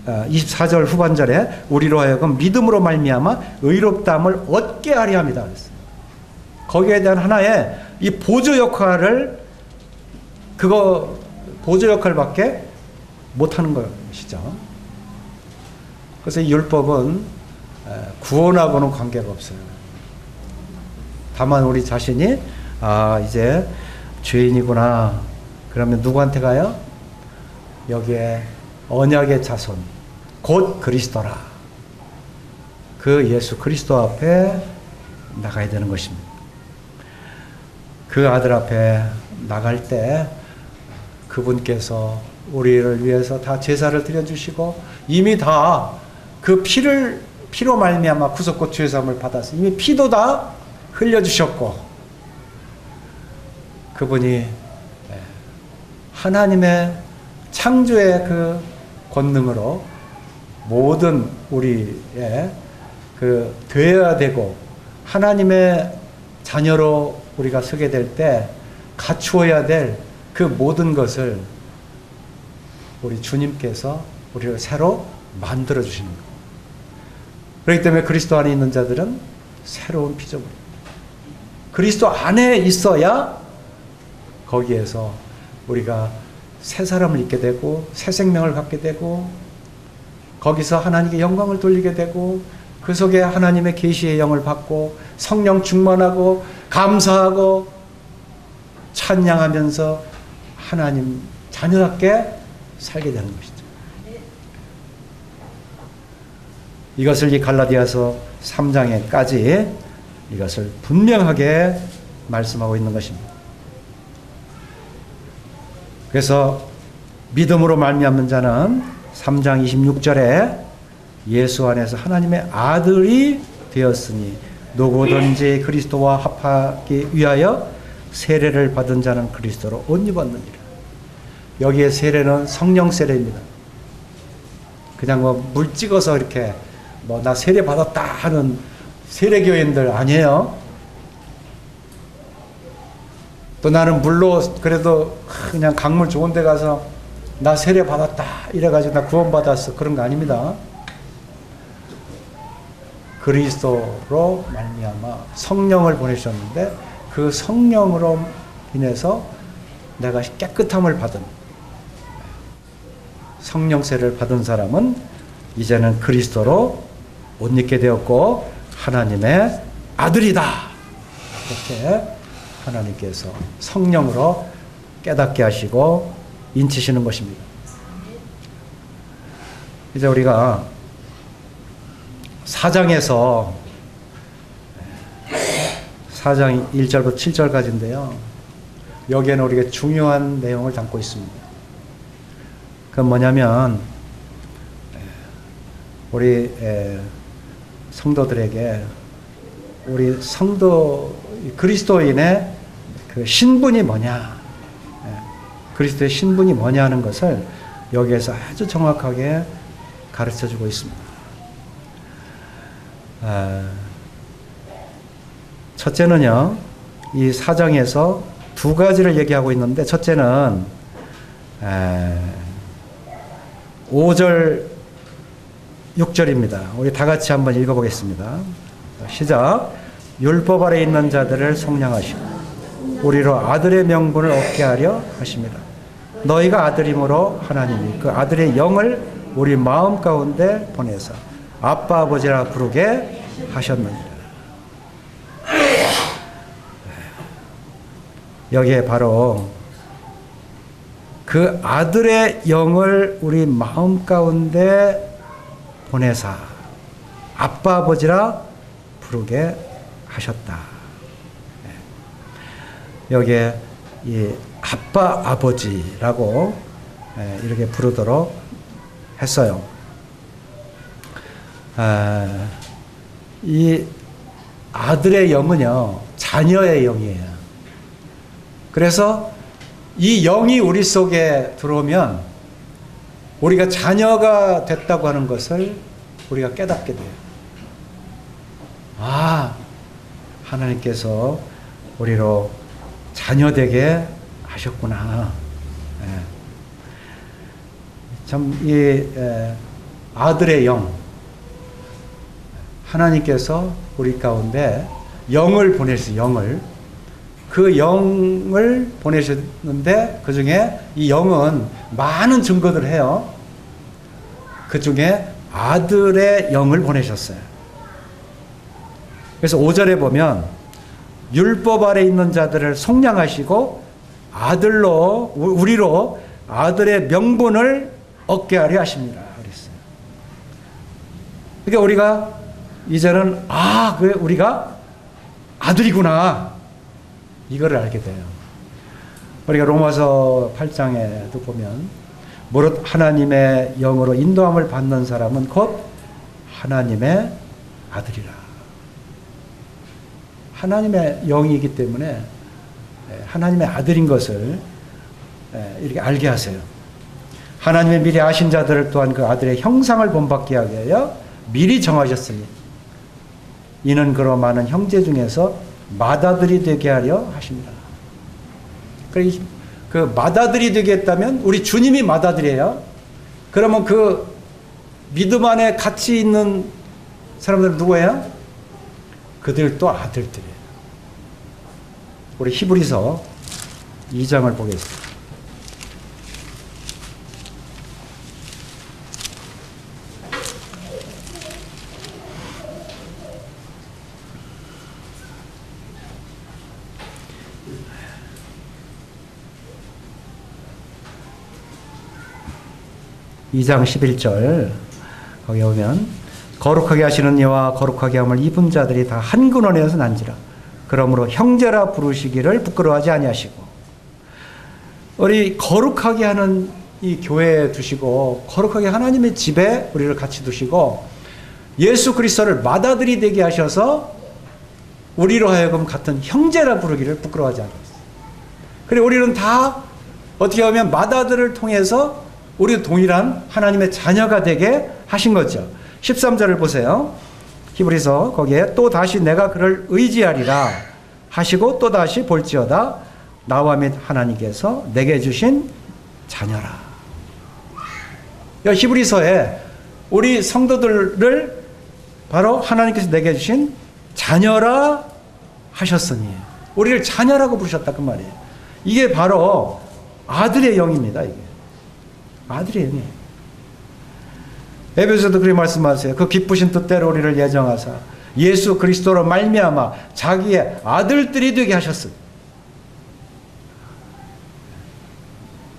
24절 후반절에 우리로 하여금 믿음으로 말미암아 의롭다함을 얻게 하려 합니다. 거기에 대한 하나의 이 보조 역할을, 그거 보조 역할밖에 못하는 것이죠. 그래서 이 율법은 구원하고는 관계가 없어요. 다만 우리 자신이 이제 죄인이구나, 그러면 누구한테 가요? 여기에 언약의 자손 곧 그리스도라, 그 예수 그리스도 앞에 나가야 되는 것입니다. 그 아들 앞에 나갈 때 그분께서 우리를 위해서 다 제사를 드려주시고 이미 다 그 피로 말미암아 구속고 죄사함을 받아서 이미 피도 다 흘려주셨고, 그분이 하나님의 창조의 그 권능으로 모든 우리의 되어야 되고 하나님의 자녀로 우리가 서게 될 때 갖추어야 될 그 모든 것을 우리 주님께서 우리를 새로 만들어 주시는 거예요. 그렇기 때문에 그리스도 안에 있는 자들은 새로운 피조물입니다. 그리스도 안에 있어야 거기에서 우리가 새 사람을 잊게 되고 새 생명을 갖게 되고 거기서 하나님께 영광을 돌리게 되고 그 속에 하나님의 계시의 영을 받고 성령 충만하고 감사하고 찬양하면서 하나님 자녀답게 살게 되는 것이죠. 이것을 이 갈라디아서 3장에까지 이것을 분명하게 말씀하고 있는 것입니다. 그래서 믿음으로 말미암는 자는 3장 26절에 예수 안에서 하나님의 아들이 되었으니 누구든지 그리스도와 합하기 위하여 세례를 받은 자는 그리스도로 옷 입었느니라. 여기에 세례는 성령 세례입니다. 그냥 물 찍어서 이렇게 나 세례 받았다 하는 세례교인들 아니에요. 또 나는 물로 그래도 그냥 강물 좋은 데 가서 나 세례 받았다 이래가지고 나 구원 받았어 그런 거 아닙니다. 그리스도로 말미암아 성령을 보내셨는데 그 성령으로 인해서 내가 깨끗함을 받은 성령세를 받은 사람은 이제는 그리스도로 옷 입게 되었고 하나님의 아들이다. 이렇게 하나님께서 성령으로 깨닫게 하시고 인치시는 것입니다. 이제 우리가 4장에서 4장 1절부터 7절까지인데요. 여기에는 우리가 중요한 내용을 담고 있습니다. 그건 뭐냐면 우리 성도들에게 우리 성도 그리스도인의 그 신분이 뭐냐, 그리스도의 신분이 뭐냐 하는 것을 여기에서 아주 정확하게 가르쳐주고 있습니다. 첫째는요, 이 4장에서 두 가지를 얘기하고 있는데, 첫째는 5절 6절입니다. 우리 다 같이 한번 읽어보겠습니다. 시작. 율법 아래 있는 자들을 속량하시고 우리로 아들의 명분을 얻게 하려 하십니다. 너희가 아들이므로 하나님이 그 아들의 영을 우리 마음 가운데 보내서 아빠 아버지라 부르게 하셨느니라. 여기에 바로 그 아들의 영을 우리 마음 가운데 보내사 아빠 아버지라 부르게 하셨다. 여기에 이 아빠 아버지라고 이렇게 부르도록 했어요. 이 아들의 영은요, 자녀의 영이에요. 그래서 이 영이 우리 속에 들어오면 우리가 자녀가 됐다고 하는 것을 우리가 깨닫게 돼요. 아, 하나님께서 우리로 자녀되게 하셨구나. 참, 이 아들의 영, 하나님께서 우리 가운데 영을 보내셨어요. 영을. 그 영을 보내셨는데 그 중에 이 영은 많은 증거들을 해요. 그 중에 아들의 영을 보내셨어요. 그래서 5절에 보면 율법 아래 있는 자들을 속량하시고 아들로 우리로 아들의 명분을 얻게 하려 하십니다. 그랬어요. 그러니까 우리가 이제는 그래 우리가 아들이구나. 이거를 알게 돼요. 우리가 로마서 8장에도 보면 무릇 하나님의 영으로 인도함을 받는 사람은 곧 하나님의 아들이라. 하나님의 영이기 때문에 하나님의 아들인 것을 이렇게 알게 하세요. 하나님의 미리 아신 자들을 또한 그 아들의 형상을 본받게 하게 하여 미리 정하셨으니 이는 그로 많은 형제 중에서 맏아들이 되게 하려 하십니다. 그 맏아들이 되겠다면 우리 주님이 맏아들이에요. 그러면 그 믿음 안에 같이 있는 사람들은 누구예요? 그들도 아들들이에요. 우리 히브리서 2장을 보겠습니다. 이 장 11절 거기 오면 거룩하게 하시는 이와 거룩하게 함을 입은 자들이 다 한 근원에서 난지라. 그러므로 형제라 부르시기를 부끄러워하지 아니하시고. 우리 거룩하게 하는 이 교회에 두시고 거룩하게 하나님의 집에 우리를 같이 두시고 예수 그리스도를 맏아들이 되게 하셔서 우리로 하여금 같은 형제라 부르기를 부끄러워하지 않았어요. 그리고 우리는 다 어떻게 보면 맏아들을 통해서 우리 동일한 하나님의 자녀가 되게 하신 거죠. 13절을 보세요. 히브리서 거기에 또 다시 내가 그를 의지하리라 하시고 또 다시 볼지어다 나와 및 하나님께서 내게 주신 자녀라. 히브리서에 우리 성도들을 바로 하나님께서 내게 주신 자녀라 하셨으니 우리를 자녀라고 부르셨다 그 말이에요. 이게 바로 아들의 영입니다. 이게 아들의 영이에요. 에베소서도 그렇게 말씀하세요. 그 기쁘신 뜻대로 우리를 예정하사 예수 그리스도로 말미암아 자기의 아들들이 되게 하셨습니다.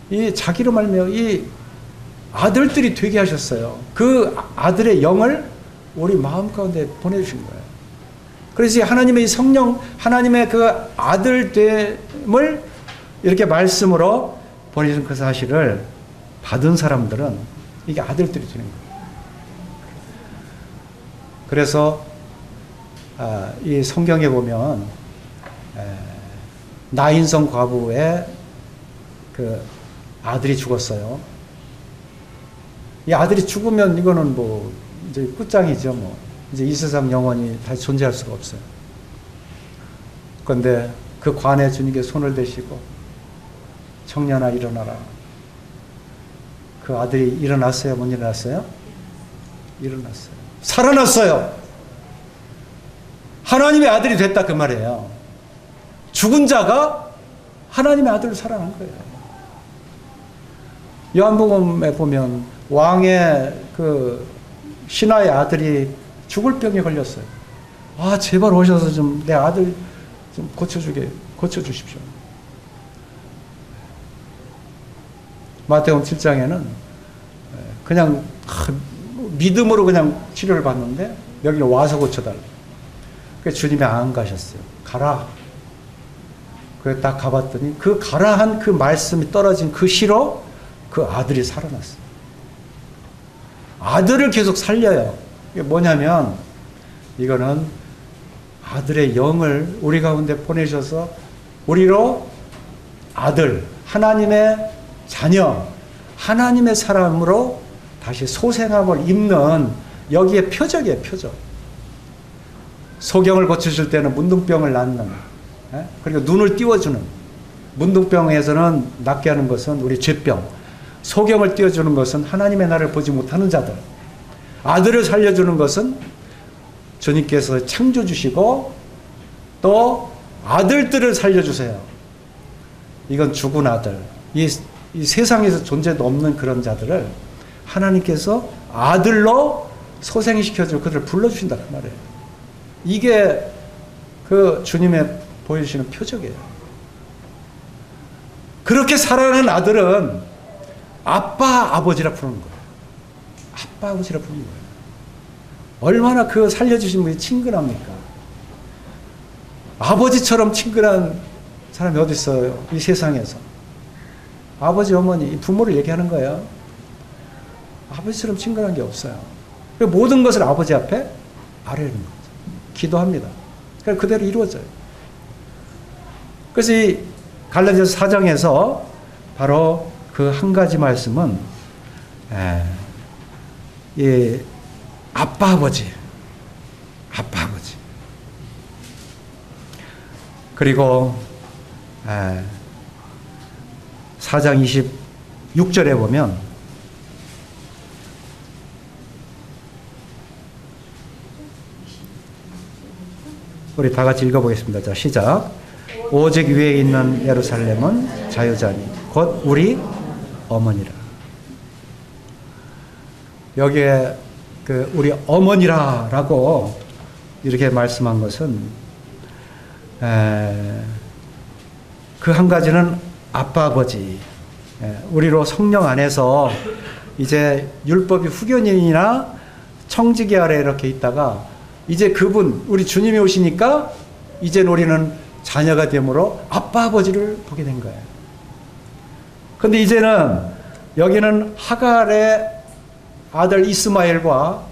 이 자기로 말미암아 이 아들들이 되게 하셨어요. 그 아들의 영을 우리 마음 가운데 보내주신 거예요. 그래서 하나님의 성령, 하나님의 그 아들됨을 이렇게 말씀으로 보내주신 그 사실을 받은 사람들은 이게 아들들이 되는 거예요. 그래서 이 성경에 보면 나인성 과부의 그 아들이 죽었어요. 이 아들이 죽으면 이거는 뭐 이제 끝장이죠. 뭐 이제 이 세상 영원히 다시 존재할 수가 없어요. 그런데 그 관에 주님께 손을 대시고 청년아 일어나라. 그 아들이 일어났어요? 못 일어났어요? 일어났어요. 살아났어요. 하나님의 아들이 됐다 그 말이에요. 죽은 자가 하나님의 아들로 살아난 거예요. 요한복음에 보면 왕의 그 신하의 아들이 죽을 병에 걸렸어요. 아 제발 오셔서 좀 내 아들 좀 고쳐주십시오. 마태복음 7장에는 그냥 믿음으로 그냥 치료를 받는데 여기는 와서 고쳐달라. 그래서 주님이 안 가셨어요. 가라. 그래서 딱 가봤더니 그 가라 한 그 말씀이 떨어진 그 시로 그 아들이 살아났어요. 아들을 계속 살려요. 이게 뭐냐면 이거는 아들의 영을 우리 가운데 보내셔서 우리로 아들, 하나님의 자녀, 하나님의 사람으로 다시 소생함을 입는 여기에 표적이에요. 표적. 소경을 고쳐줄 때는 문둥병을 낫는, 그리고 눈을 띄워주는, 문둥병에서는 낫게 하는 것은 우리 죄병, 소경을 띄워주는 것은 하나님의 나라를 보지 못하는 자들, 아들을 살려주는 것은 주님께서 창조주시고 또 아들들을 살려주세요. 이건 죽은 아들, 이 세상에서 존재도 없는 그런 자들을 하나님께서 아들로 소생시켜주고 그들을 불러주신다 그 말이에요. 이게 그 주님의 보여주시는 표적이에요. 그렇게 살아가는 아들은 아빠 아버지라 부르는 거예요. 아빠 아버지라 부르는 거예요. 얼마나 그 살려주신 분이 친근합니까? 아버지처럼 친근한 사람이 어디 있어요? 이 세상에서. 아버지 어머니 부모를 얘기하는 거예요. 아버지처럼 친근한 게 없어요. 모든 것을 아버지 앞에 아뢰는 거죠. 기도합니다. 그래서 그대로 이루어져요. 그래서 이 갈라디아서 4장에서 바로 그 한 가지 말씀은 이 아빠 아버지 그리고 4장 26절에 보면 우리 다 같이 읽어보겠습니다. 자, 시작. 오직 위에 있는 예루살렘은 자유자니 곧 우리 어머니라. 여기에 우리 어머니라라고 이렇게 말씀한 것은 그 한 가지는 아빠 아버지, 우리로 성령 안에서 이제 율법이 후견인이나 청지기 아래 이렇게 있다가 이제 그분 우리 주님이 오시니까 이제 우리는 자녀가 되므로 아빠 아버지를 보게 된 거예요. 그런데 이제는 여기는 하갈의 아들 이스마엘과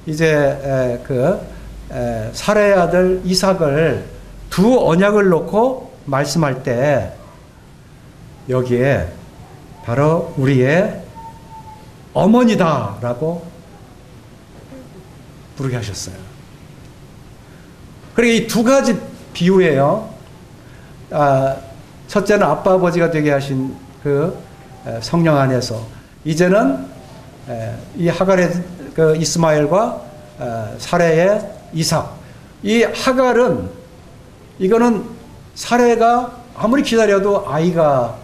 이제 사라의 아들 이삭을 두 언약을 놓고 말씀할 때 여기에 바로 우리의 어머니다라고 부르게 하셨어요. 그러니까 이 두 가지 비유예요. 첫째는 아빠 아버지가 되게 하신 그 성령 안에서 이제는 이 하갈의 그 이스마엘과 사레의 이삭. 이 하갈은 이거는 사레가 아무리 기다려도 아이가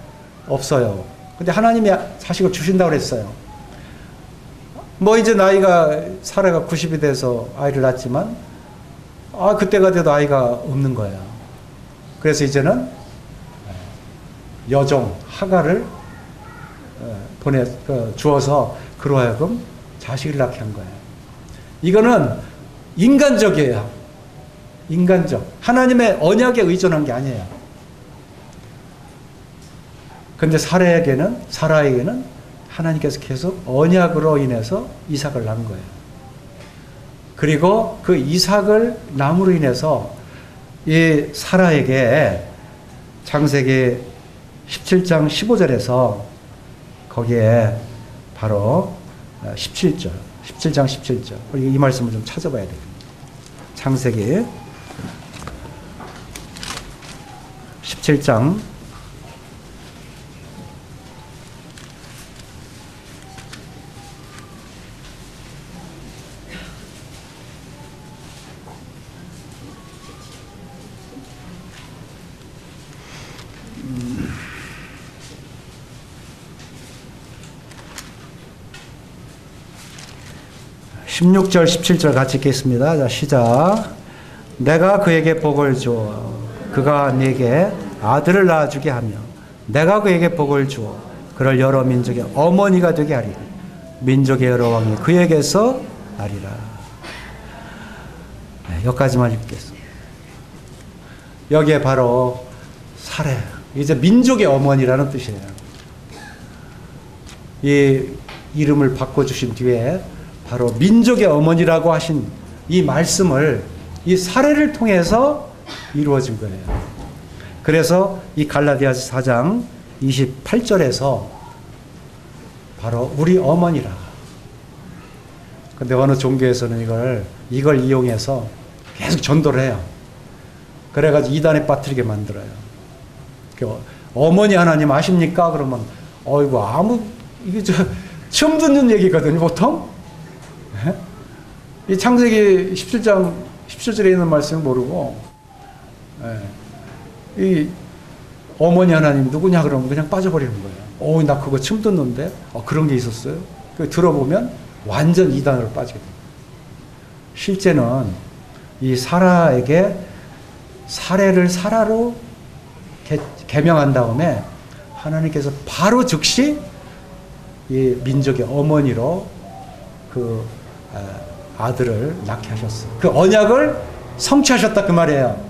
없어요. 근데 하나님이 자식을 주신다고 그랬어요. 뭐 이제 나이가 사레가 90이 돼서 아이를 낳았지만 그때가 돼도 아이가 없는 거예요. 그래서 이제는 여종 하갈을 주어서 그로 하여금 자식을 낳게 한 거예요. 이거는 인간적이에요. 인간적. 하나님의 언약에 의존한 게 아니에요. 근데 사라에게는 하나님께서 계속 언약으로 인해서 이삭을 낳은 거예요. 그리고 그 이삭을 남으로 인해서 이 사라에게 창세기 17장 15절에서 거기에 바로 17절, 17장 17절. 우리 이 말씀을 좀 찾아봐야 돼요. 창세기 17장 16절 17절 같이 읽겠습니다. 자, 시작. 내가 그에게 복을 주어 그가 네게 아들을 낳아주게 하며 내가 그에게 복을 주어 그를 여러 민족의 어머니가 되게 하리라. 민족의 여러 왕이 그에게서 나리라. 여기까지만 읽겠습니다. 여기에 바로 사레, 이제 민족의 어머니라는 뜻이에요. 이 이름을 바꿔주신 뒤에 바로 민족의 어머니라고 하신 이 말씀을 이 사례를 통해서 이루어진 거예요. 그래서 이 갈라디아서 4장 28절에서 바로 우리 어머니라. 근데 어느 종교에서는 이걸 이용해서 계속 전도를 해요. 그래가지고 이단에 빠뜨리게 만들어요. 어머니 하나님 아십니까? 그러면 어이구 이게 처음 듣는 얘기거든요, 보통. 이 창세기 17장 17절에 있는 말씀을 모르고 이 어머니 하나님 누구냐 그러면 그냥 빠져버리는 거예요. 나 그거 처음 듣는데 그런 게 있었어요. 들어보면 완전 이단으로 빠지게 됩니다. 실제는 이 사라에게 사례를 사라로 개명한 다음에 하나님께서 바로 즉시 이 민족의 어머니로 그 아들을 낳게 하셨어요. 그 언약을 성취하셨다 그 말이에요.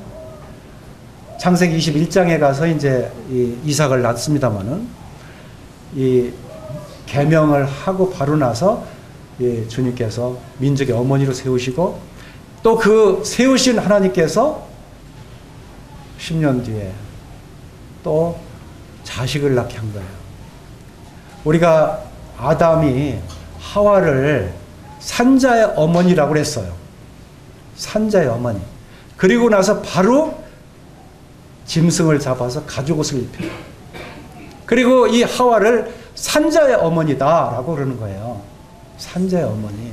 창세기 21장에 가서 이제 이 이삭을 낳습니다마는 이 계명을 하고 바로 나서 주님께서 민족의 어머니로 세우시고 또 그 세우신 하나님께서 10년 뒤에 또 자식을 낳게 한 거예요. 우리가 아담이 하와를 산자의 어머니라고 했어요. 산자의 어머니. 그리고 나서 바로 짐승을 잡아서 가죽옷을 입혀요. 그리고 이 하와를 산자의 어머니다라고 그러는 거예요. 산자의 어머니.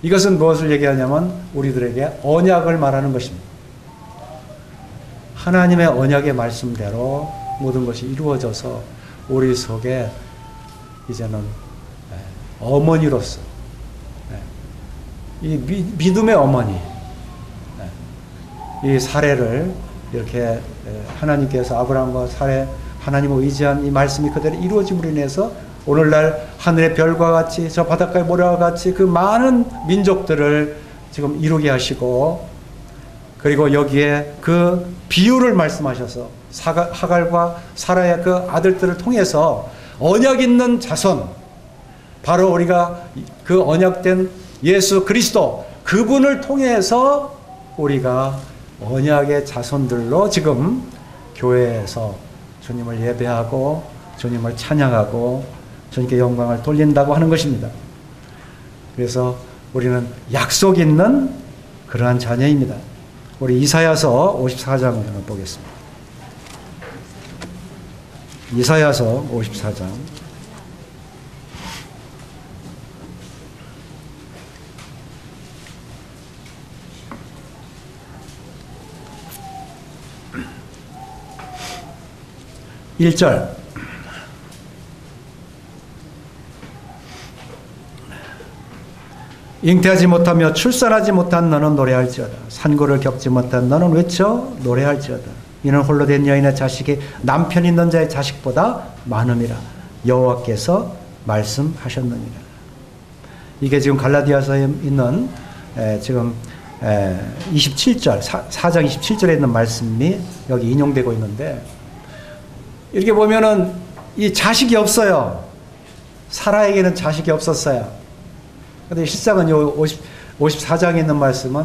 이것은 무엇을 얘기하냐면 우리들에게 언약을 말하는 것입니다. 하나님의 언약의 말씀대로 모든 것이 이루어져서 우리 속에 이제는 어머니로서 이 믿음의 어머니, 이 사례를 이렇게 하나님께서 아브라함과 사례, 하나님을 의지한 이 말씀이 그대로 이루어짐으로 인해서 오늘날 하늘의 별과 같이 저 바닷가의 모래와 같이 그 많은 민족들을 지금 이루게 하시고, 그리고 여기에 그 비유를 말씀하셔서 하갈과 사라의 그 아들들을 통해서 언약 있는 자손, 바로 우리가 그 언약된 예수 그리스도, 그분을 통해서 우리가 언약의 자손들로 지금 교회에서 주님을 예배하고 주님을 찬양하고 주님께 영광을 돌린다고 하는 것입니다. 그래서 우리는 약속 있는 그러한 자녀입니다. 우리 이사야서 54장을 보겠습니다. 이사야서 54장. (1절) 잉태하지 못하며 출산하지 못한 너는 노래할지어다. 산고를 겪지 못한 너는 외쳐 노래할지어다. 이는 홀로 된 여인의 자식이 남편 있는 자의 자식보다 많음이라 여호와께서 말씀하셨느니라. 이게 지금 갈라디아서에 있는 지금 27절 4장 27절에 있는 말씀이 여기 인용되고 있는데, 이렇게 보면은 이 자식이 없어요. 사라에게는 자식이 없었어요. 근데 실상은 요 54장에 있는 말씀은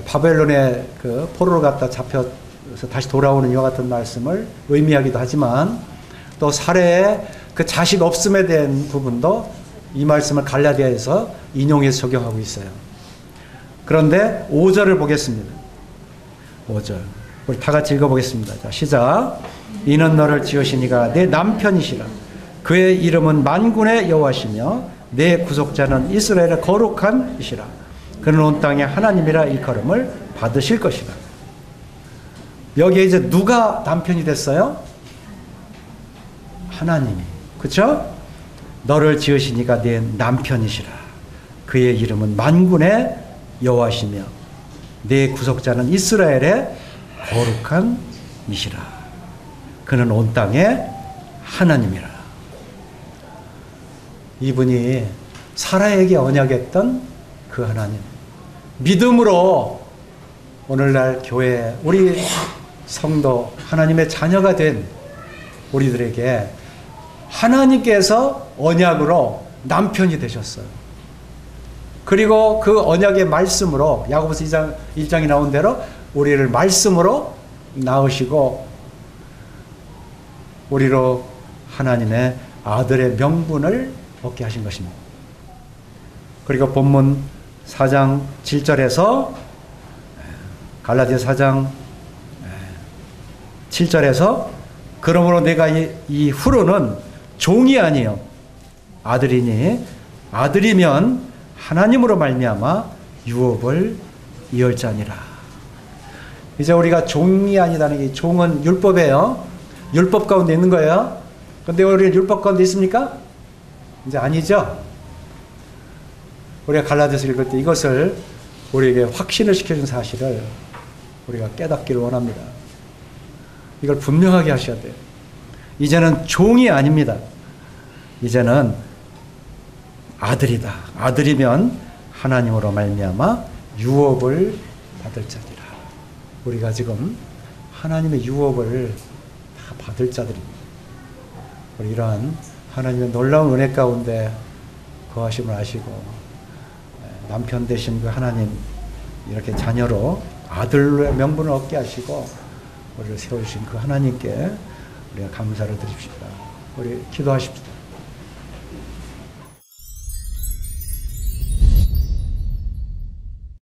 바벨론의 그 포로로 갔다 잡혀서 다시 돌아오는 이와 같은 말씀을 의미하기도 하지만, 또 사례의 그 자식 없음에 대한 부분도 이 말씀을 갈라디아에서 인용해서 적용하고 있어요. 그런데 5절을 보겠습니다. 5절. 우리 다 같이 읽어보겠습니다. 자, 시작. 이는 너를 지으시니가 내 남편이시라. 그의 이름은 만군의 여호와시며 내 구속자는 이스라엘의 거룩한 이시라. 그는 온 땅의 하나님이라 일컬음을 받으실 것이다. 여기에 이제 누가 남편이 됐어요? 하나님이. 그렇죠? 너를 지으시니가 내 남편이시라. 그의 이름은 만군의 여호와시며 내 구속자는 이스라엘의 거룩한 이시라. 그는 온 땅의 하나님이라. 이분이 사라에게 언약했던 그 하나님, 믿음으로 오늘날 교회, 우리 성도, 하나님의 자녀가 된 우리들에게 하나님께서 언약으로 남편이 되셨어요. 그리고 그 언약의 말씀으로 야고보서 1장이 나온 대로 우리를 말씀으로 낳으시고 우리로 하나님의 아들의 명분을 얻게 하신 것입니다. 그리고 본문 4장 7절에서 갈라디아 4장 7절에서 그러므로 내가 이 후로는 종이 아니요 아들이니 아들이면 하나님으로 말미암아 유업을 이을 자니라. 이제 우리가 종이 아니다는 게, 종은 율법이에요. 율법 가운데 있는 거예요. 근데 우리는 율법 가운데 있습니까? 이제 아니죠. 우리가 갈라디아서 읽을 때 이것을 우리에게 확신을 시켜준 사실을 우리가 깨닫기를 원합니다. 이걸 분명하게 하셔야 돼요. 이제는 종이 아닙니다. 이제는 아들이다. 아들이면 하나님으로 말미암아 유업을 받을 자리라. 우리가 지금 하나님의 유업을 다 받을 자들입니다. 우리 이러한 하나님의 놀라운 은혜 가운데 거하심을 아시고 남편 되신 그 하나님, 이렇게 자녀로 아들의 명분을 얻게 하시고 우리를 세우신 그 하나님께 우리가 감사를 드립시다. 우리 기도하십시다.